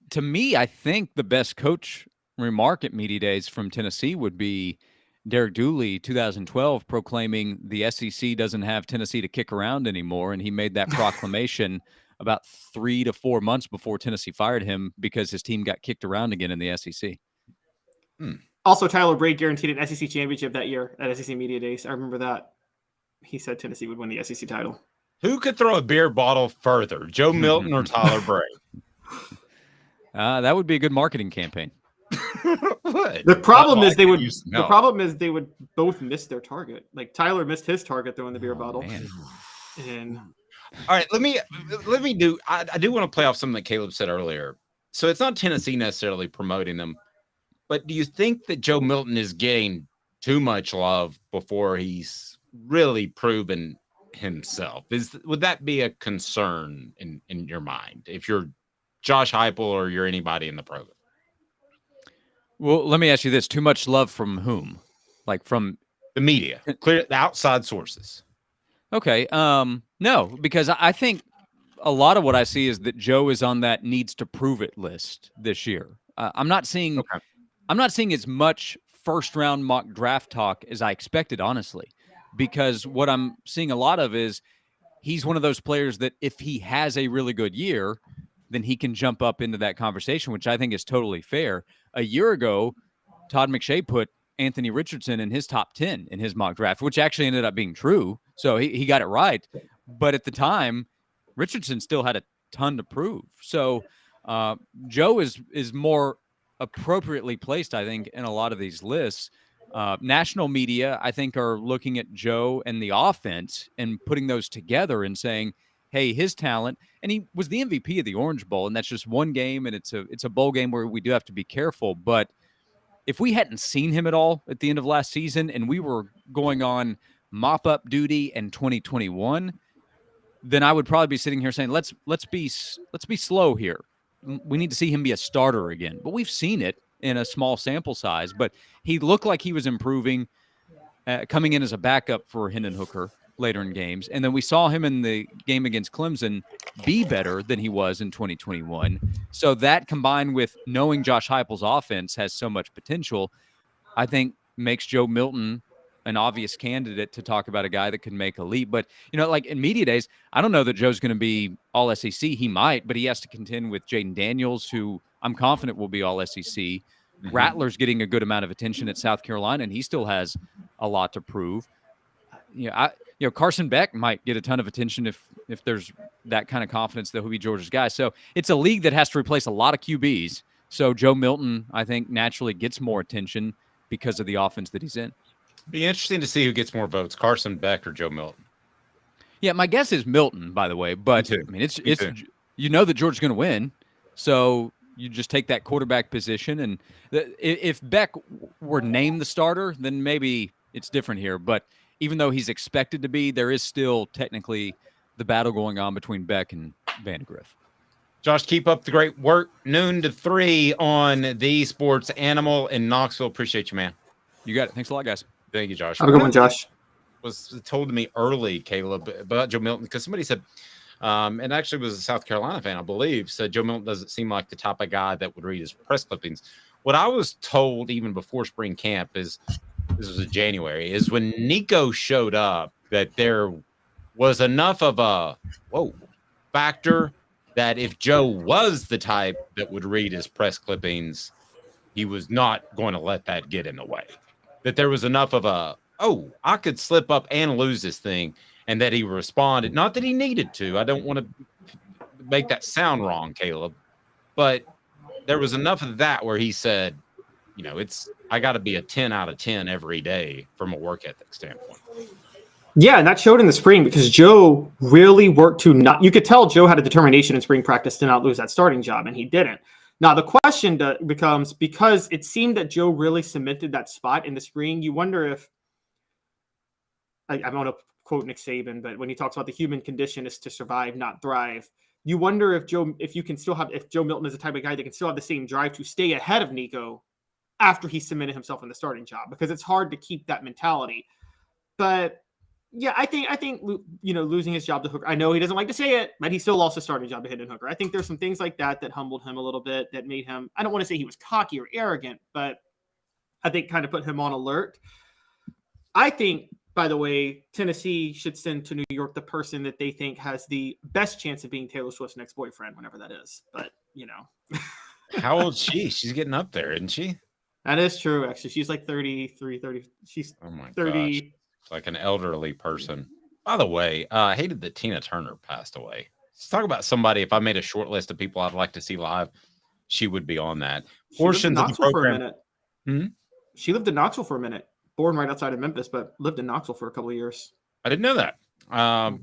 to me, I think the best coach remark at Media Days from Tennessee would be Derek Dooley, 2012, proclaiming the SEC doesn't have Tennessee to kick around anymore, and he made that proclamation about 3 to 4 months before Tennessee fired him because his team got kicked around again in the SEC. Also, Tyler Braid guaranteed an SEC championship that year at SEC Media Days. I remember that. He said Tennessee would win the SEC title. Who could throw a beer bottle further, Joe Milton or Tyler Braid? That would be a good marketing campaign. The problem is they would both miss their target. Like Tyler missed his target throwing the beer bottle. And all right, let me do. I do want to play off something that Caleb said earlier. So it's not Tennessee necessarily promoting them, but do you think that Joe Milton is getting too much love before he's really proven himself? Would that be a concern in your mind if you're Josh Heupel or you're anybody in the program? Well, let me ask you this: too much love from whom? Like from the media, clear the outside sources. Okay. No, because I think a lot of what I see is that Joe is on that needs to prove it list this year. I'm not seeing as much first round mock draft talk as I expected, honestly, because what I'm seeing a lot of is he's one of those players that if he has a really good year, then he can jump up into that conversation, which I think is totally fair. A year ago, Todd McShay put Anthony Richardson in his top 10 in his mock draft, which actually ended up being true. So he got it right. But at the time, Richardson still had a ton to prove. So Joe is more appropriately placed, I think, in a lot of these lists. National media, I think, are looking at Joe and the offense and putting those together and saying, hey, his talent, and he was the MVP of the Orange Bowl, and that's just one game, and it's a bowl game where we do have to be careful. But if we hadn't seen him at all at the end of last season and we were going on mop-up duty in 2021, then I would probably be sitting here saying, let's be slow here. We need to see him be a starter again. But we've seen it in a small sample size. But he looked like he was improving, coming in as a backup for Hendon Hooker later in games. And then we saw him in the game against Clemson be better than he was in 2021. So that combined with knowing Josh Heupel's offense has so much potential, I think makes Joe Milton an obvious candidate to talk about a guy that can make a leap. But, like in media days, I don't know that Joe's going to be all SEC. He might, but he has to contend with Jaden Daniels, who I'm confident will be all SEC. Mm-hmm. Rattler's getting a good amount of attention at South Carolina, and he still has a lot to prove. Carson Beck might get a ton of attention if there's that kind of confidence that he'll be Georgia's guy. So it's a league that has to replace a lot of QBs. So Joe Milton, I think, naturally gets more attention because of the offense that he's in. Be interesting to see who gets more votes, Carson Beck or Joe Milton. Yeah, my guess is Milton, by the way. But I mean, it's that Georgia's going to win, so you just take that quarterback position. And if Beck were named the starter, then maybe it's different here. But even though he's expected to be, there is still technically the battle going on between Beck and Vandegrift. Josh, keep up the great work. Noon to 3 on the Sports Animal in Knoxville. Appreciate you, man. You got it. Thanks a lot, guys. Thank you, Josh. Have a good one, Josh. Was told to me early, Caleb, about Joe Milton, because somebody said, and actually was a South Carolina fan, I believe, said Joe Milton doesn't seem like the type of guy that would read his press clippings. What I was told even before spring camp is, this was in January, is when Nico showed up that there was enough of a factor that if Joe was the type that would read his press clippings, he was not going to let that get in the way. That there was enough of I could slip up and lose this thing, and that he responded. Not that he needed to. I don't want to make that sound wrong, Caleb, but there was enough of that where he said, I got to be a 10 out of 10 every day from a work ethic standpoint. Yeah, and that showed in the spring because Joe really worked to not – you could tell Joe had a determination in spring practice to not lose that starting job, and he didn't. Now, the question becomes, because it seemed that Joe really cemented that spot in the spring, you wonder if, I'm going to quote Nick Saban, but when he talks about the human condition is to survive, not thrive, you wonder if Joe Milton is the type of guy that can still have the same drive to stay ahead of Nico after he cemented himself in the starting job, because it's hard to keep that mentality. But yeah, I think losing his job to Hooker, I know he doesn't like to say it, but he still lost his starting job to Hendon Hooker. I think there's some things like that humbled him a little bit, that made him, I don't want to say he was cocky or arrogant, but I think kind of put him on alert. I think, by the way, Tennessee should send to New York the person that they think has the best chance of being Taylor Swift's next boyfriend, whenever that is. But, How old is she? She's getting up there, isn't she? That is true, actually. She's like 33, 30. She's 30. Gosh. Like an elderly person. By the way, I hated that Tina Turner passed away. Let's talk about somebody. If I made a short list of people I'd like to see live, she would be on that. Portions of the program. She lived in Knoxville for a minute. Born right outside of Memphis, but lived in Knoxville for a couple of years. I didn't know that.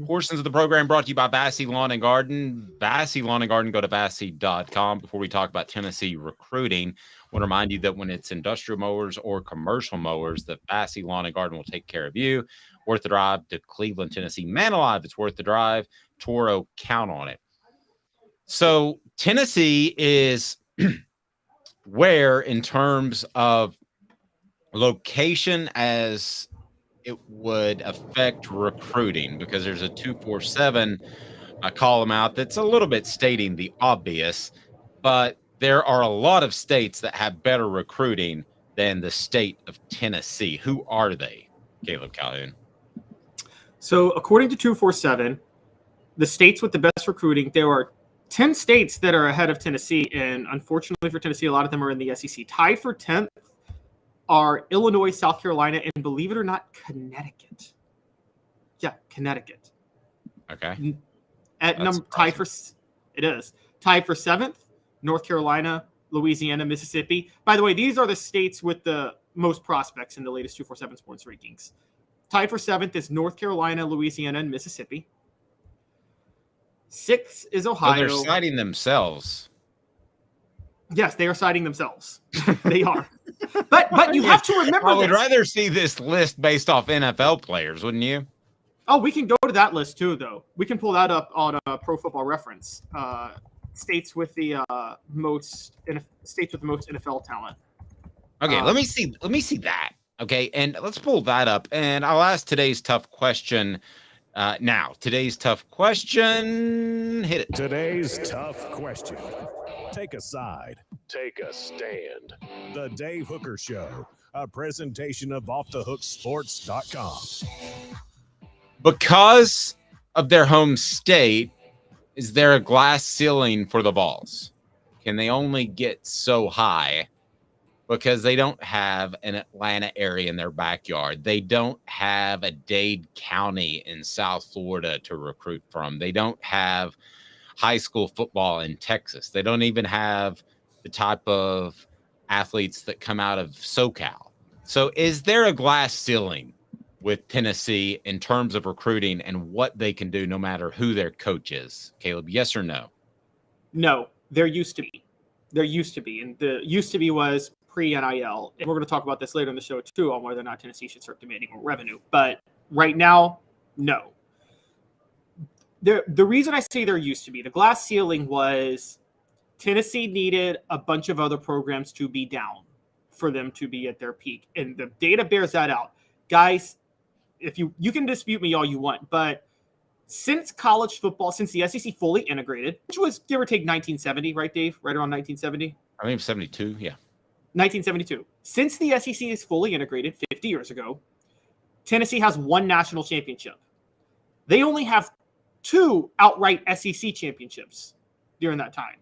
Portions of the program brought to you by Vassy Lawn and Garden. Vassy Lawn and Garden, go to vassy.com. Before we talk about Tennessee recruiting, I want to remind you that when it's industrial mowers or commercial mowers, that Vassy Lawn and Garden will take care of you. Worth the drive to Cleveland, Tennessee. Man alive, it's worth the drive. Toro, count on it. So Tennessee is where, in terms of location, as it would affect recruiting, because there's a 247 column out that's a little bit stating the obvious, but there are a lot of states that have better recruiting than the state of Tennessee. Who are they, Caleb Calhoun? So according to 247, the states with the best recruiting, there are 10 states that are ahead of Tennessee, and unfortunately for Tennessee, a lot of them are in the SEC. Tied for 10th are Illinois, South Carolina, and believe it or not, Connecticut. Yeah, Connecticut. Okay. Tied for 7th, North Carolina, Louisiana, Mississippi. By the way, these are the states with the most prospects in the latest 247 sports rankings. Tied for 7th is North Carolina, Louisiana, and Mississippi. 6th is Ohio. So they're citing themselves. Yes, they are citing themselves. They are. But you have to remember, I would rather see this list based off NFL players, wouldn't you? Oh, we can go to that list too, though. We can pull that up on Pro Football Reference. States with the most NFL talent. Okay, let me see that. Okay, and let's pull that up, and I'll ask today's tough question. Now, today's tough question. Hit it. Today's tough question. Take a side. Take a stand. The Dave Hooker Show, a presentation of offthehooksports.com. Because of their home state, is there a glass ceiling for the Vols? Can they only get so high? Because they don't have an Atlanta area in their backyard. They don't have a Dade County in South Florida to recruit from. They don't have high school football in Texas. They don't even have the type of athletes that come out of SoCal. So is there a glass ceiling with Tennessee in terms of recruiting and what they can do no matter who their coach is? Caleb, yes or no? No, there used to be. There used to be. And the used to be was pre-NIL. And we're going to talk about this later in the show, too, on whether or not Tennessee should start demanding more revenue. But right now, no. The reason I say there used to be, the glass ceiling was Tennessee needed a bunch of other programs to be down for them to be at their peak. And the data bears that out. Guys, if you can dispute me all you want, but since college football, since the SEC fully integrated, which was give or take 1970, right, Dave? Right around 1970? I think 72, yeah. 1972. Since the SEC is fully integrated 50 years ago, Tennessee has one national championship. They only have 2 outright SEC championships during that time.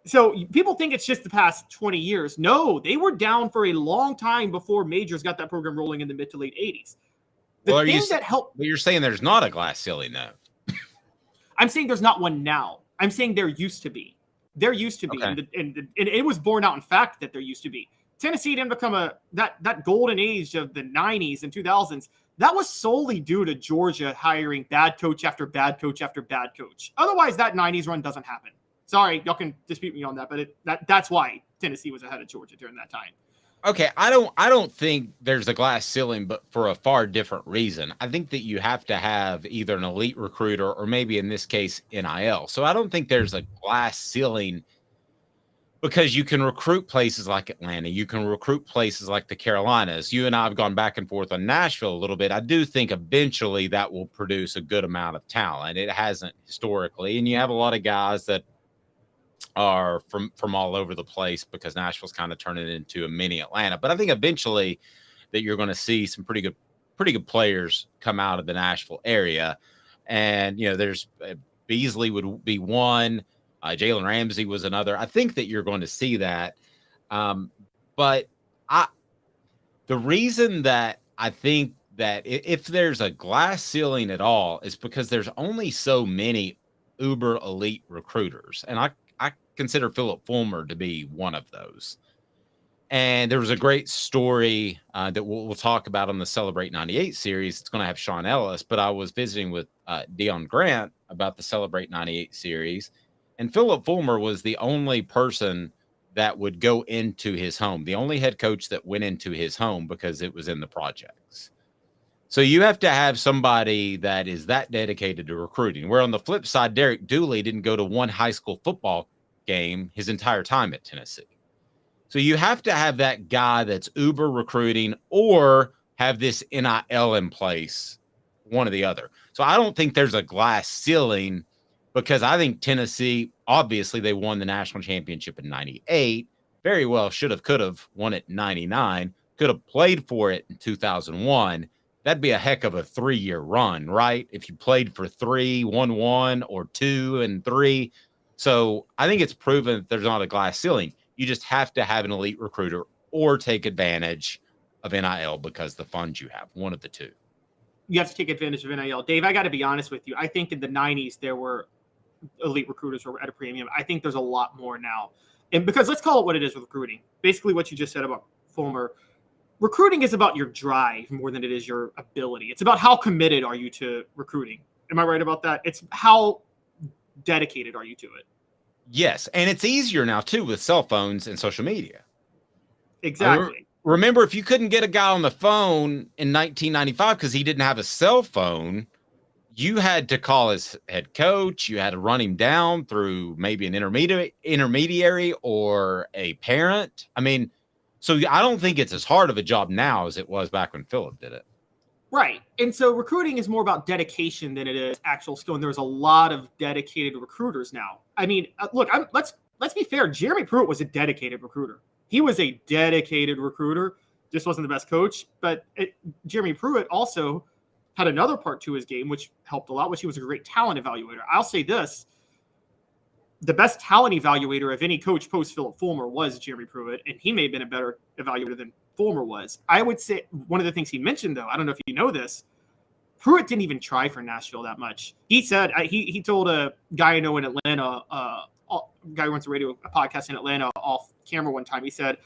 So people think it's just the past 20 years. No, they were down for a long time before Majors got that program rolling in the mid to late 80s. You're saying there's not a glass ceiling, though. I'm saying there's not one now. I'm saying there used to be. There used to be, Okay. and it was borne out in fact that there used to be. Tennessee didn't become that golden age of the 90s and 2000s. That was solely due to Georgia hiring bad coach after bad coach after bad coach. Otherwise, that 90s run doesn't happen. Sorry, y'all can dispute me on that, but that's why Tennessee was ahead of Georgia during that time. Okay, I don't think there's a glass ceiling, but for a far different reason. I think that you have to have either an elite recruiter or maybe in this case NIL. So I don't think there's a glass ceiling because you can recruit places like Atlanta, you can recruit places like the Carolinas. You and I have gone back and forth on Nashville a little bit. I do think eventually that will produce a good amount of talent. It hasn't historically, and you have a lot of guys that are from all over the place because Nashville's kind of turning it into a mini Atlanta. But I think eventually that you're going to see some pretty good players come out of the Nashville area. And, there's Beasley would be one. Jalen Ramsey was another. I think that you're going to see that. But the reason that I think that if there's a glass ceiling at all is because there's only so many uber elite recruiters. And I consider Philip Fulmer to be one of those. And there was a great story that we'll talk about on the Celebrate 98 series. It's going to have Sean Ellis, but I was visiting with Dion Grant about the Celebrate 98 series. And Philip Fulmer was the only person that would go into his home, the only head coach that went into his home because it was in the projects. So you have to have somebody that is that dedicated to recruiting. Where on the flip side, Derek Dooley didn't go to one high school football game his entire time at Tennessee. So you have to have that guy that's uber recruiting or have this NIL in place, one or the other. So I don't think there's a glass ceiling because I think Tennessee, obviously they won the national championship in 98, very well could have won it in 99, could have played for it in 2001. That'd be a heck of a 3-year run, right? If you played for 3, won 1 or 2 and 3. So I think it's proven that there's not a glass ceiling. You just have to have an elite recruiter or take advantage of NIL because the funds you have, one of the two. You have to take advantage of NIL. Dave, I got to be honest with you. I think in the 90s, there were elite recruiters who were at a premium. I think there's a lot more now. And because let's call it what it is with recruiting. Basically what you just said about Fulmer. Recruiting is about your drive more than it is your ability. It's about how committed are you to recruiting. Am I right about that? It's how dedicated are you to it? Yes, and it's easier now too with cell phones and social media. Exactly. Remember, if you couldn't get a guy on the phone in 1995 because he didn't have a cell phone, you had to call his head coach. You had to run him down through maybe an intermediary or a parent. I mean, so I don't think it's as hard of a job now as it was back when Philip did it. Right. And so recruiting is more about dedication than it is actual skill. And there's a lot of dedicated recruiters now. I mean, look, let's be fair. Jeremy Pruitt was a dedicated recruiter. He was a dedicated recruiter. Just wasn't the best coach. But Jeremy Pruitt also had another part to his game, which helped a lot, which he was a great talent evaluator. I'll say this. The best talent evaluator of any coach post Philip Fulmer was Jeremy Pruitt, and he may have been a better evaluator than Fulmer was. I would say one of the things he mentioned, though, I don't know if you know this, Pruitt didn't even try for Nashville that much. He said he told a guy I know in Atlanta, a guy who runs a podcast in Atlanta off camera one time. He said,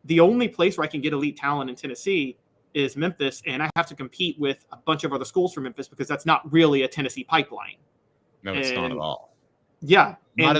the only place where I can get elite talent in Tennessee is Memphis, and I have to compete with a bunch of other schools from Memphis because that's not really a Tennessee pipeline. No, it's not at all. Yeah. Might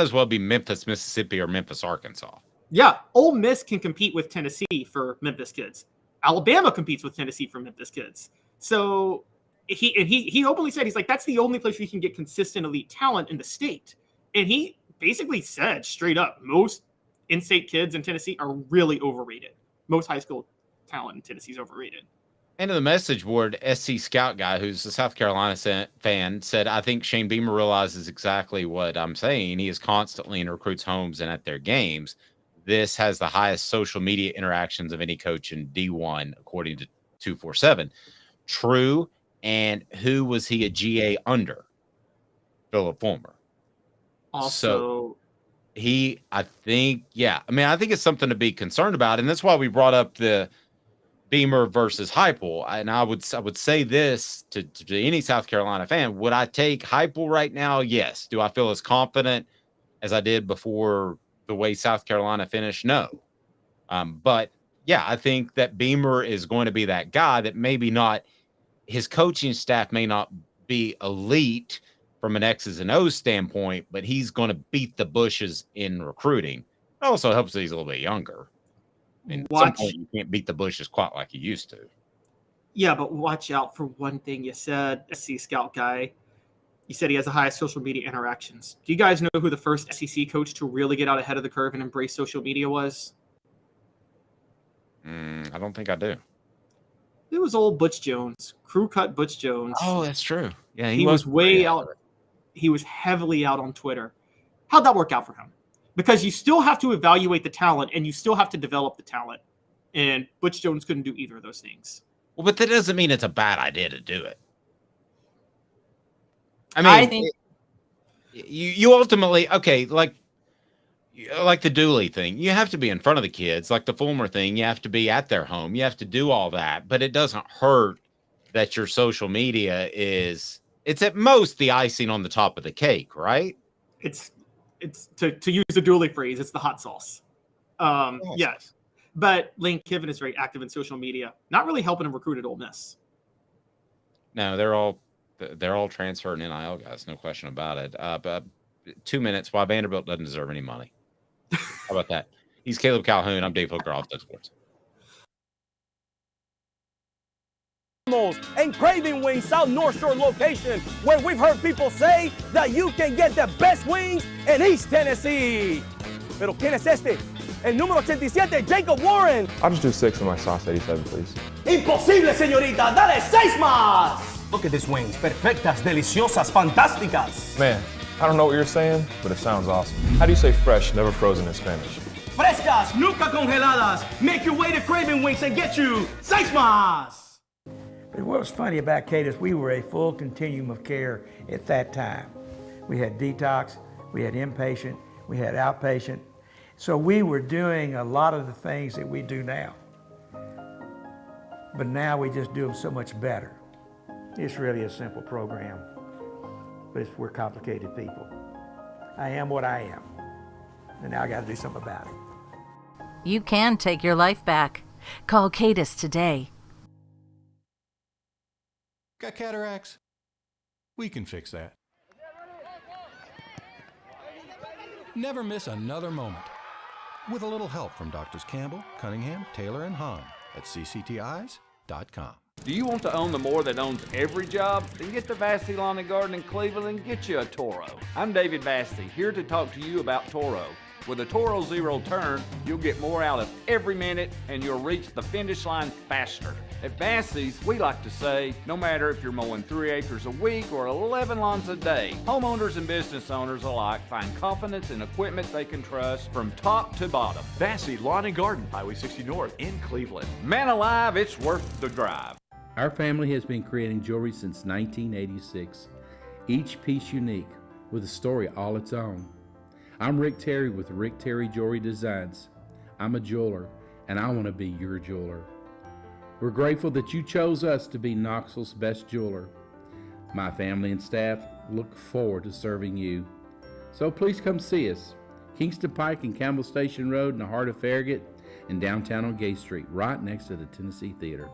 as well be Memphis, Mississippi, or Memphis, Arkansas. Yeah. Ole Miss can compete with Tennessee for Memphis kids. Alabama competes with Tennessee for Memphis kids. So he openly said, he's like, that's the only place where you can get consistent elite talent in the state. And he basically said straight up, most in-state kids in Tennessee are really overrated. Most high school talent in Tennessee is overrated. And in the message board, SC Scout guy, who's a South Carolina fan, said, I think Shane Beamer realizes exactly what I'm saying. He is constantly in recruits' homes and at their games. This has the highest social media interactions of any coach in D1, according to 247. True. And who was he a GA under? Philip Fulmer. Also, I think it's something to be concerned about. And that's why we brought up the Beamer versus Heupel. And I would say this to any South Carolina fan. Would I take Heupel right now? Yes. Do I feel as confident as I did before the way South Carolina finished? No. But yeah, I think that Beamer is going to be that guy that maybe not, his coaching staff may not be elite from an X's and O's standpoint, but he's going to beat the bushes in recruiting. It also helps that he's a little bit younger. And at some point, you can't beat the bushes quite like you used to. Yeah, but watch out for one thing you said, SEC scout guy. You said he has the highest social media interactions. Do you guys know who the first SEC coach to really get out ahead of the curve and embrace social media was? I don't think I do. It was old Butch Jones, crew cut Butch Jones. Oh, that's true. Yeah, he was way out. He was heavily out on Twitter. How'd that work out for him? Because you still have to evaluate the talent and you still have to develop the talent. And Butch Jones couldn't do either of those things. Well, but that doesn't mean it's a bad idea to do it. I mean, I think you ultimately, okay, like the Dooley thing, you have to be in front of the kids. Like the Fulmer thing, you have to be at their home. You have to do all that. But it doesn't hurt that your social media it's at most the icing on the top of the cake, right? It's to use the Dooley phrase, it's the hot sauce. Yes. But Lane Kiffin is very active in social media, not really helping him recruit at Ole Miss. No, they're all transferred NIL guys, no question about it. But 2 minutes, why Vanderbilt doesn't deserve any money. How about that? He's Caleb Calhoun. I'm Dave Hooker, Off the Sports. And Craving Wings South North Shore location, where we've heard people say that you can get the best wings in East Tennessee. Pero ¿quién es este? El número 87, Jacob Warren. I'll just do 6 of my sauce 87, please. Imposible, señorita. Dale 6 más. Look at these wings. Perfectas, deliciosas, fantásticas. Man, I don't know what you're saying, but it sounds awesome. How do you say fresh, never frozen in Spanish? Frescas, nunca congeladas. Make your way to Craving Wings and get you 6 más. What was funny about Cadis, we were a full continuum of care at that time. We had detox, we had inpatient, we had outpatient. So we were doing a lot of the things that we do now. But now we just do them so much better. It's really a simple program, but we're complicated people. I am what I am, and now I got to do something about it. You can take your life back. Call Cadis today. Got cataracts? We can fix that. Never miss another moment. With a little help from Doctors Campbell, Cunningham, Taylor, and Hahn at cctis.com. Do you want to own the more that owns every job? Then get to Vassey Lawn and Garden in Cleveland and get you a Toro. I'm David Vassey, here to talk to you about Toro. With a Toro Zero Turn, you'll get more out of every minute and you'll reach the finish line faster. At Vassey's, we like to say, no matter if you're mowing 3 acres a week or 11 lawns a day, homeowners and business owners alike find confidence in equipment they can trust from top to bottom. Vassey Lawn and Garden, Highway 60 North in Cleveland. Man alive, it's worth the drive. Our family has been creating jewelry since 1986, each piece unique with a story all its own. I'm Rick Terry with Rick Terry Jewelry Designs. I'm a jeweler, and I want to be your jeweler. We're grateful that you chose us to be Knoxville's best jeweler. My family and staff look forward to serving you. So please come see us. Kingston Pike and Campbell Station Road in the heart of Farragut and downtown on Gay Street, right next to the Tennessee Theater.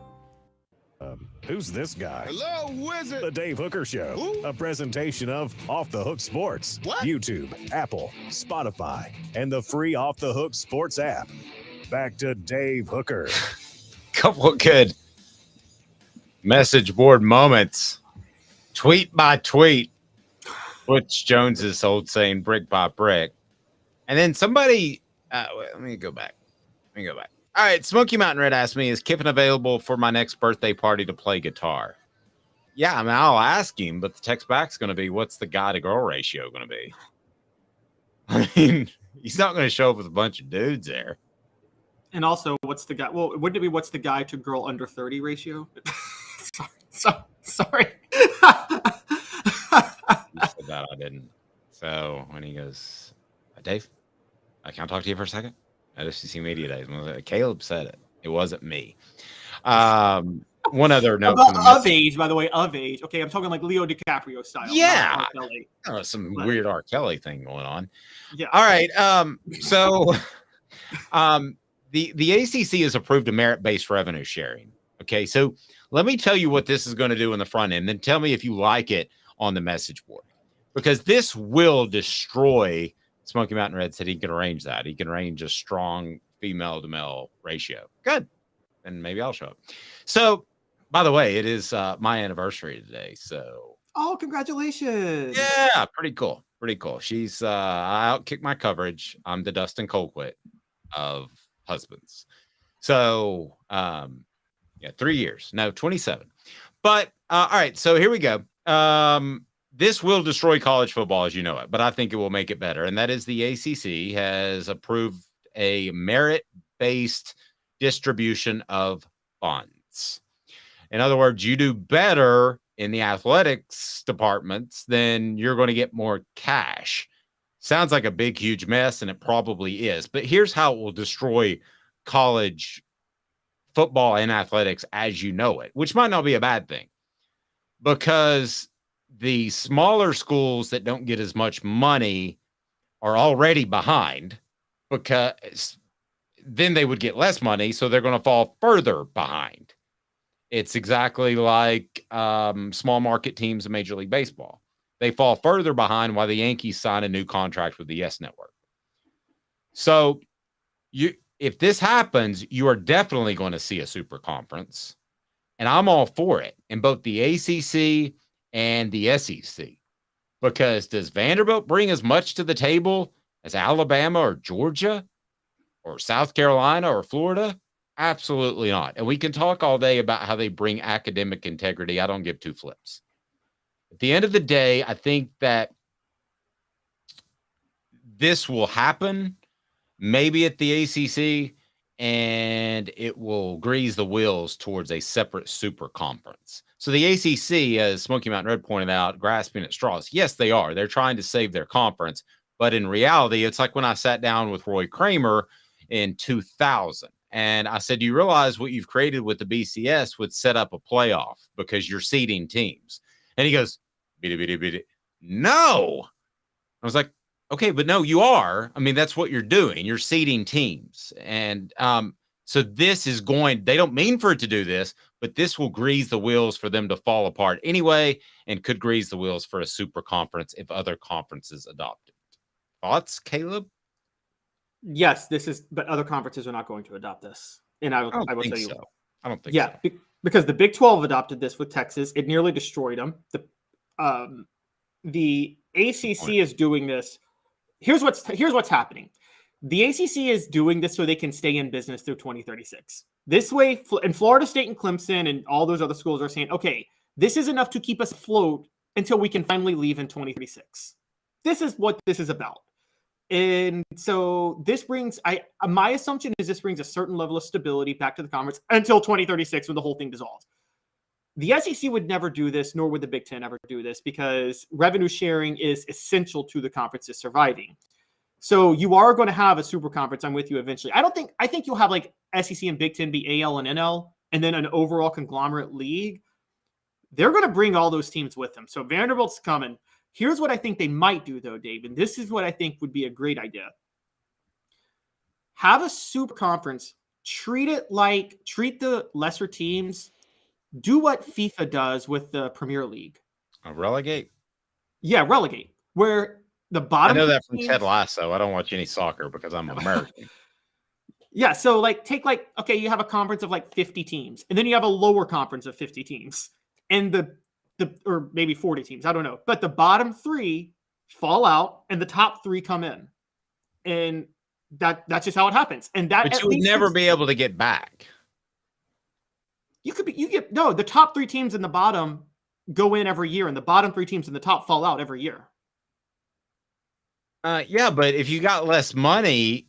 Who's this guy? Hello, wizard. The Dave Hooker Show, a presentation of Off the Hook Sports, YouTube, Apple, Spotify, and the free Off the Hook Sports app. Back to Dave Hooker. Couple of good message board moments. Tweet by tweet. Butch Jones's old saying, brick by brick. And then somebody, let me go back. All right, Smoky Mountain Red asked me, is Kiffin available for my next birthday party to play guitar? Yeah, I mean, I'll ask him, but the text back's going to be, what's the guy to girl ratio going to be? I mean, he's not going to show up with a bunch of dudes there. And also, what's the guy? Well, wouldn't it be what's the guy to girl under 30 ratio? Sorry. You said that, I didn't. So when he goes, Dave, can I talk to you for a second? At SEC Media Days. Caleb said it. It wasn't me. One other note. Of age, by the way, of age. Okay, I'm talking like Leo DiCaprio style. Yeah. Some weird R. Kelly thing going on. Yeah. All right. So the ACC has approved a merit-based revenue sharing. Okay, so let me tell you what this is going to do in the front end, then tell me if you like it on the message board. because this will destroy. Smoky Mountain Red said he can arrange that. He can arrange a strong female to male ratio. Good. And maybe I'll show up. So, by the way, it is my anniversary today. So, oh, congratulations. Yeah, pretty cool. Pretty cool. She's I outkicked my coverage. I'm the Dustin Colquitt of husbands. So, 3 years. No, 27. But all right, so here we go. This will destroy college football as you know it, but I think it will make it better. And that is the ACC has approved a merit-based distribution of funds. In other words, you do better in the athletics departments, then you're going to get more cash. Sounds like a big, huge mess, and it probably is. But here's how it will destroy college football and athletics as you know it, which might not be a bad thing, because the smaller schools that don't get as much money are already behind, because then they would get less money, so they're going to fall further behind. It's exactly like small market teams in Major League Baseball. They fall further behind while the Yankees sign a new contract with the YES Network. So if this happens, you are definitely going to see a super conference, and I'm all for it in both the ACC and the SEC, because does Vanderbilt bring as much to the table as Alabama or Georgia or South Carolina or Florida? Absolutely not. And we can talk all day about how they bring academic integrity. I don't give two flips. At the end of the day, I think that this will happen maybe at the ACC, and it will grease the wheels towards a separate super conference. So the ACC, as Smoky Mountain Red pointed out, grasping at straws. Yes, they are. They're trying to save their conference. But in reality, it's like when I sat down with Roy Kramer in 2000. And I said, do you realize what you've created with the BCS would set up a playoff because you're seeding teams? And he goes, no. I was like, okay, but no, you are. I mean, that's what you're doing. You're seeding teams. And so this is they don't mean for it to do this, but this will grease the wheels for them to fall apart anyway, and could grease the wheels for a super conference if other conferences adopt it. Thoughts, Caleb? Yes, but other conferences are not going to adopt this. And I will tell you. So. I don't think so. Because the Big 12 adopted this with Texas. It nearly destroyed them. The ACC is doing this. Here's what's happening. The ACC is doing this so they can stay in business through 2036. This way, and Florida State and Clemson and all those other schools are saying, okay, this is enough to keep us afloat until we can finally leave in 2036. This is what this is about. And so this brings, my assumption is this brings a certain level of stability back to the conference until 2036 when the whole thing dissolves. The SEC would never do this, nor would the Big Ten ever do this, because revenue sharing is essential to the conferences surviving. So you are going to have a super conference. I'm with you eventually. I think you'll have like SEC and Big Ten be AL and NL, and then an overall conglomerate league. They're going to bring all those teams with them. So Vanderbilt's coming. Here's what I think they might do, though, Dave, and this is what I think would be a great idea. Have a super conference. Treat the lesser teams. Do what FIFA does with the Premier League. Relegate? Yeah, relegate. Where the bottom. I know that from Ted Lasso. I don't watch any soccer because I'm American. Yeah, so okay, you have a conference of 50 teams, and then you have a lower conference of 50 teams, and or maybe 40 teams, I don't know. But the bottom 3 fall out, and the top 3 come in, and that's just how it happens. And but you would never be able to get back. The top 3 teams in the bottom go in every year, and the bottom 3 teams in the top fall out every year. Yeah, but if you got less money,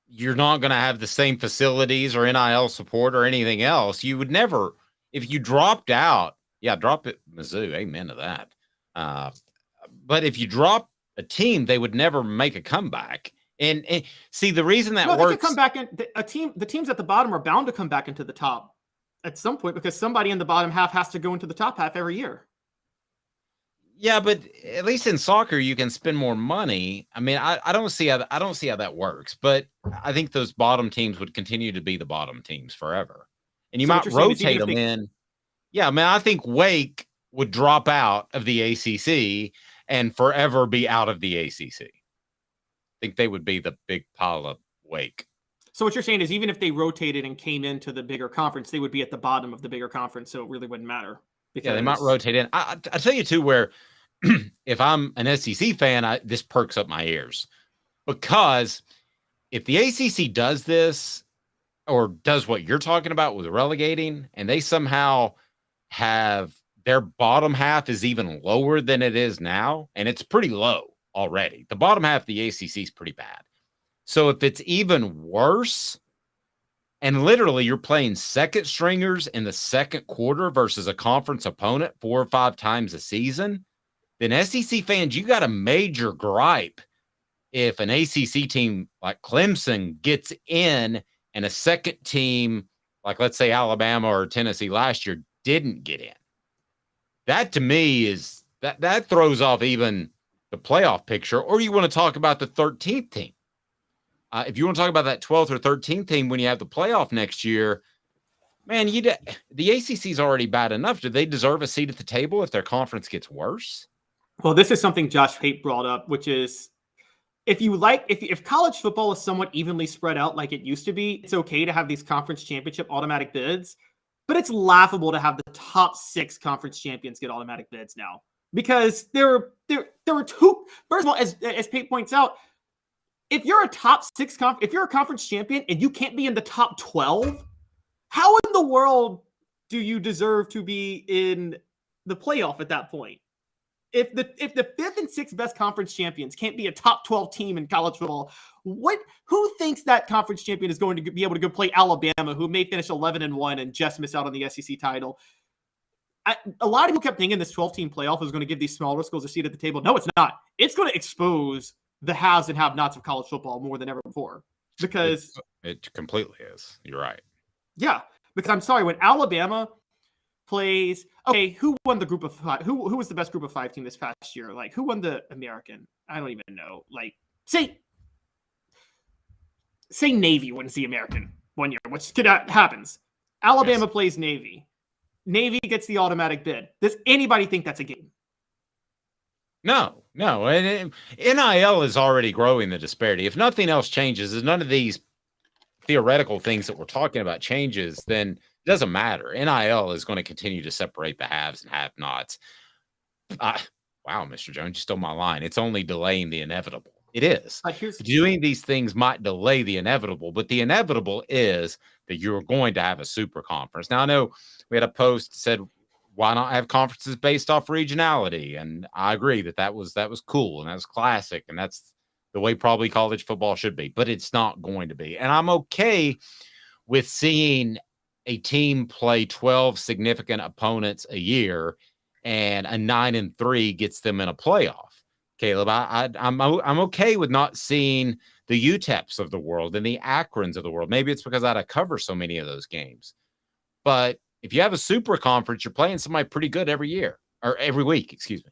you're not going to have the same facilities or NIL support or anything else. You would never, if you dropped out, drop it, Mizzou, amen to that. But if you drop a team, they would never make a comeback. And see, the reason that works, they could come back in. The teams at the bottom are bound to come back into the top at some point, because somebody in the bottom half has to go into the top half every year. Yeah, but at least in soccer, you can spend more money. I mean, I don't see how that works. But I think those bottom teams would continue to be the bottom teams forever, and you might rotate them in. Yeah, I mean, I think Wake would drop out of the ACC, and forever be out of the ACC. I think they would be the big pile of wake. So what you're saying is even if they rotated and came into the bigger conference, they would be at the bottom of the bigger conference, so it really wouldn't matter. Yeah, they might rotate in. I tell you, too, where if I'm an SEC fan, this perks up my ears. Because if the ACC does this or does what you're talking about with relegating, and they somehow have their bottom half is even lower than it is now, and it's pretty low already. The bottom half of the ACC is pretty bad. So if it's even worse, and literally you're playing second stringers in the second quarter versus a conference opponent 4 or 5 times a season, then SEC fans, you got a major gripe if an ACC team like Clemson gets in and a second team, like let's say Alabama or Tennessee last year, didn't get in. That to me is that throws off even the playoff picture. Or you want to talk about the 13th team. If you want to talk about that 12th or 13th team when you have the playoff next year, man, the ACC is already bad enough. Do they deserve a seat at the table if their conference gets worse? Well, this is something Josh Pate brought up, which is if college football is somewhat evenly spread out like it used to be, it's okay to have these conference championship automatic bids, but it's laughable to have the top 6 conference champions get automatic bids now because there were two. First of all, as Pate points out, if you're a top 6 if you're a conference champion and you can't be in the top 12, how in the world do you deserve to be in the playoff at that point? If the 5th and 6th best conference champions can't be a top 12 team in college football, who thinks that conference champion is going to be able to go play Alabama, who may finish 11-1 and just miss out on the SEC title? A lot of people kept thinking this 12-team playoff was going to give these smaller schools a seat at the table. No, it's not. It's going to expose the haves and have-nots of college football more than ever before. Because it completely is. You're right. Yeah, because I'm sorry, when Alabama plays, okay, who won the group of 5? Who was the best group of 5 team this past year? Like, who won the American? I don't even know. Like, say Navy wins the American one year, which happens. Alabama plays Navy. Navy gets the automatic bid. Does anybody think that's a game? No. And NIL is already growing the disparity. If nothing else changes, if none of these theoretical things that we're talking about changes, then it doesn't matter. NIL is going to continue to separate the haves and have-nots. Wow, Mr. Jones, you stole my line. It's only delaying the inevitable. It is. Doing these things might delay the inevitable, but the inevitable is that you're going to have a super conference. Now, I know we had a post that said, why not have conferences based off regionality? And I agree that was cool and that was classic. And that's the way probably college football should be, but it's not going to be. And I'm okay with seeing a team play 12 significant opponents a year and a 9-3 gets them in a playoff. Caleb, I'm okay with not seeing the UTEPs of the world and the Akrons of the world. Maybe it's because I had to cover so many of those games. But if you have a super conference, you're playing somebody pretty good every year or every week, excuse me.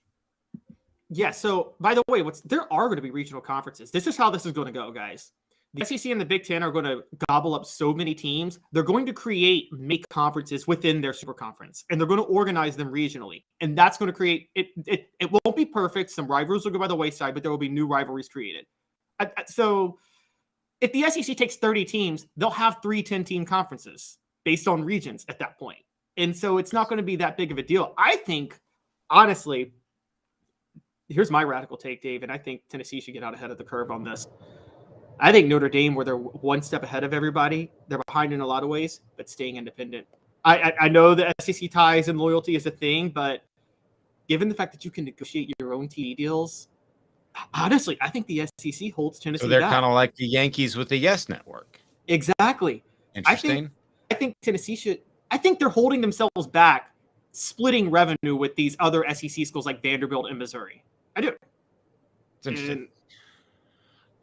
Yeah. So by the way, there are going to be regional conferences. This is how this is going to go, guys. The SEC and the Big Ten are going to gobble up so many teams. They're going to make conferences within their super conference, and they're going to organize them regionally. And that's going to create it. It won't be perfect. Some rivalries will go by the wayside, but there will be new rivalries created. So if the SEC takes 30 teams, they'll have 3 10-team conferences based on regions at that point. And so it's not going to be that big of a deal. I think, honestly, here's my radical take, Dave, and I think Tennessee should get out ahead of the curve on this. I think Notre Dame, where they're one step ahead of everybody, they're behind in a lot of ways, but staying independent. I know the SEC ties and loyalty is a thing, but given the fact that you can negotiate your own TV deals, honestly, I think the SEC holds Tennessee back. So they're kind of like the Yankees with the Yes Network. Exactly. Interesting. I think Tennessee should. I think they're holding themselves back, splitting revenue with these other SEC schools like Vanderbilt and Missouri. I do. It's interesting.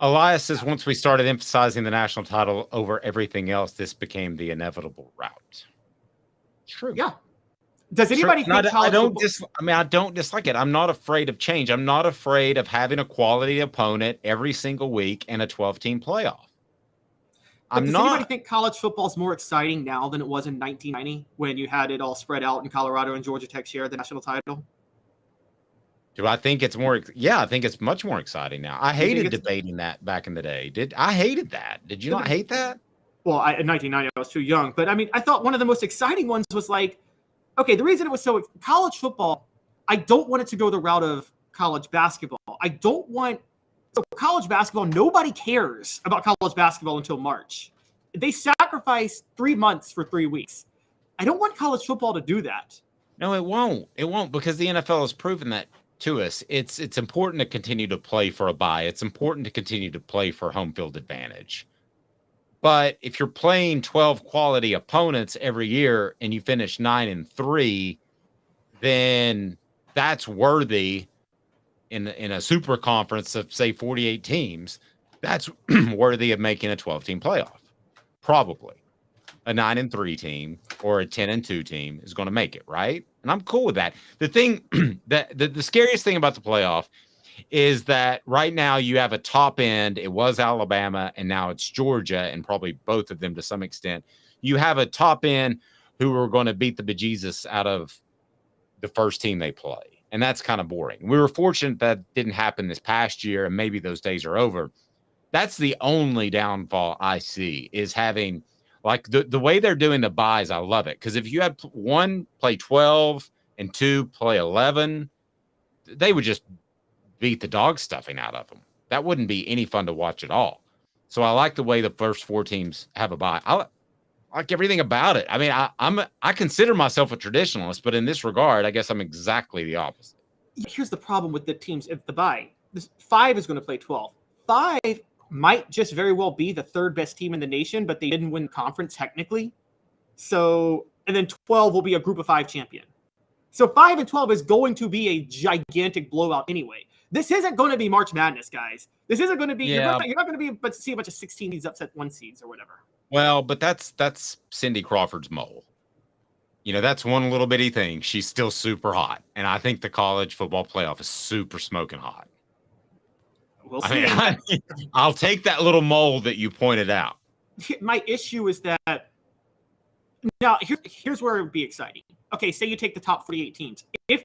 Elias says once we started emphasizing the national title over everything else, this became the inevitable route. True. Yeah. Does anybody think I don't dislike it. I'm not afraid of change. I'm not afraid of having a quality opponent every single week and a 12-team playoff. Does anybody think college football is more exciting now than it was in 1990 when you had it all spread out and Colorado and Georgia Tech share the national title? Do I think it's more? Yeah, I think it's much more exciting now. I hated debating that back in the day. I hated that? Did you not hate that? Well, in 1990, I was too young. But I mean, I thought one of the most exciting ones was like, okay, the reason it was so college football, I don't want it to go the route of college basketball. I don't want college basketball. Nobody cares about college basketball until March. They sacrifice 3 months for 3 weeks. I don't want college football to do that. No, it won't. It won't, because the NFL has proven that to us. It's important to continue to play for a bye. It's important to continue to play for home field advantage. But if you're playing 12 quality opponents every year and you finish 9-3, then that's worthy in a super conference of, say, 48 teams. That's worthy of making a 12-team playoff. Probably a 9-3 team or a 10-2 team is going to make it, right? And I'm cool with that. The thing that the scariest thing about the playoff is that right now you have a top end. It was Alabama and now it's Georgia, and probably both of them to some extent. You have a top end who are going to beat the bejesus out of the first team they play. And that's kind of boring. We were fortunate that didn't happen this past year, and maybe those days are over. That's the only downfall I see, is having like the way they're doing the buys. I love it, because if you had one play 12 and two play 11, they would just beat the dog stuffing out of them. That wouldn't be any fun to watch at all. So I like the way the first four teams have a bye. I like everything about it. I mean, I consider myself a traditionalist, but in this regard, I guess I'm exactly the opposite. Here's the problem with the teams at the bye. 5 is going to play 12. 5 might just very well be the third best team in the nation, but they didn't win conference technically. So, and then 12 will be a group of 5 champion. So 5 and 12 is going to be a gigantic blowout anyway. This isn't going to be March Madness, guys. This isn't going to be, you're not going to be, but see a bunch of 16 seeds upset 1 seeds or whatever. Well, but that's Cindy Crawford's mole. You know, that's one little bitty thing. She's still super hot. And I think the college football playoff is super smoking hot. We'll see. I'll take that little mole that you pointed out. My issue is that now here's where it would be exciting. Okay, say you take the top 48 teams. If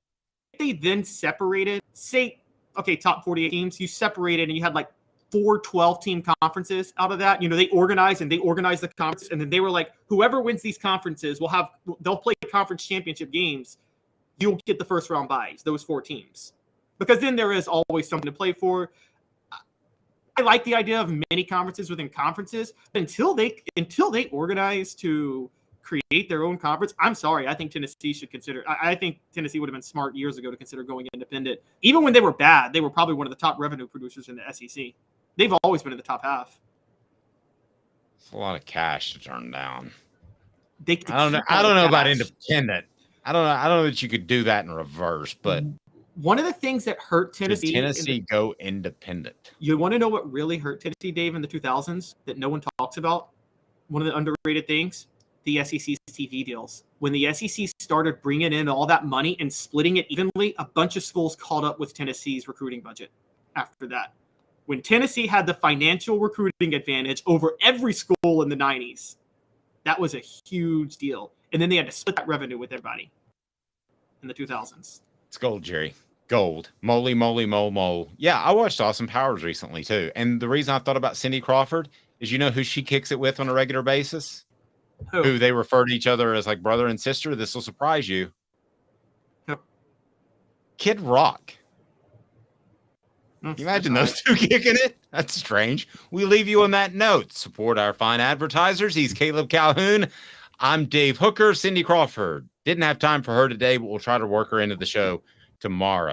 they then separated, say, okay, top 48 teams, you separated and you had like 4 12-team conferences out of that. You know, they organized the conference, and then they were like, whoever wins these conferences they'll play conference championship games. You'll get the first round buys, those 4 teams. Because then there is always something to play for. I like the idea of many conferences within conferences, but until they organize to create their own conference, I'm sorry. I think Tennessee should consider. I think Tennessee would have been smart years ago to consider going independent. Even when they were bad, they were probably one of the top revenue producers in the SEC. They've always been in the top half. It's a lot of cash to turn down. I don't know about independent. I don't know that you could do that in reverse, but one of the things that hurt Tennessee. Does Tennessee go independent? You want to know what really hurt Tennessee, Dave, in the 2000s that no one talks about? One of the underrated things, the SEC's TV deals. When the SEC started bringing in all that money and splitting it evenly, a bunch of schools caught up with Tennessee's recruiting budget after that. When Tennessee had the financial recruiting advantage over every school in the 90s, that was a huge deal. And then they had to split that revenue with everybody in the 2000s. It's gold, Jerry. Gold. Moly, moly, mole, mole. Yeah, I watched Austin Powers recently, too. And the reason I thought about Cindy Crawford is, you know who she kicks it with on a regular basis? Who they refer to each other as like brother and sister. This will surprise you. Kid Rock. Can you imagine those two kicking it? That's strange. We leave you on that note. Support our fine advertisers. He's Caleb Calhoun. I'm Dave Hooker. Cindy Crawford. Didn't have time for her today, but we'll try to work her into the show tomorrow.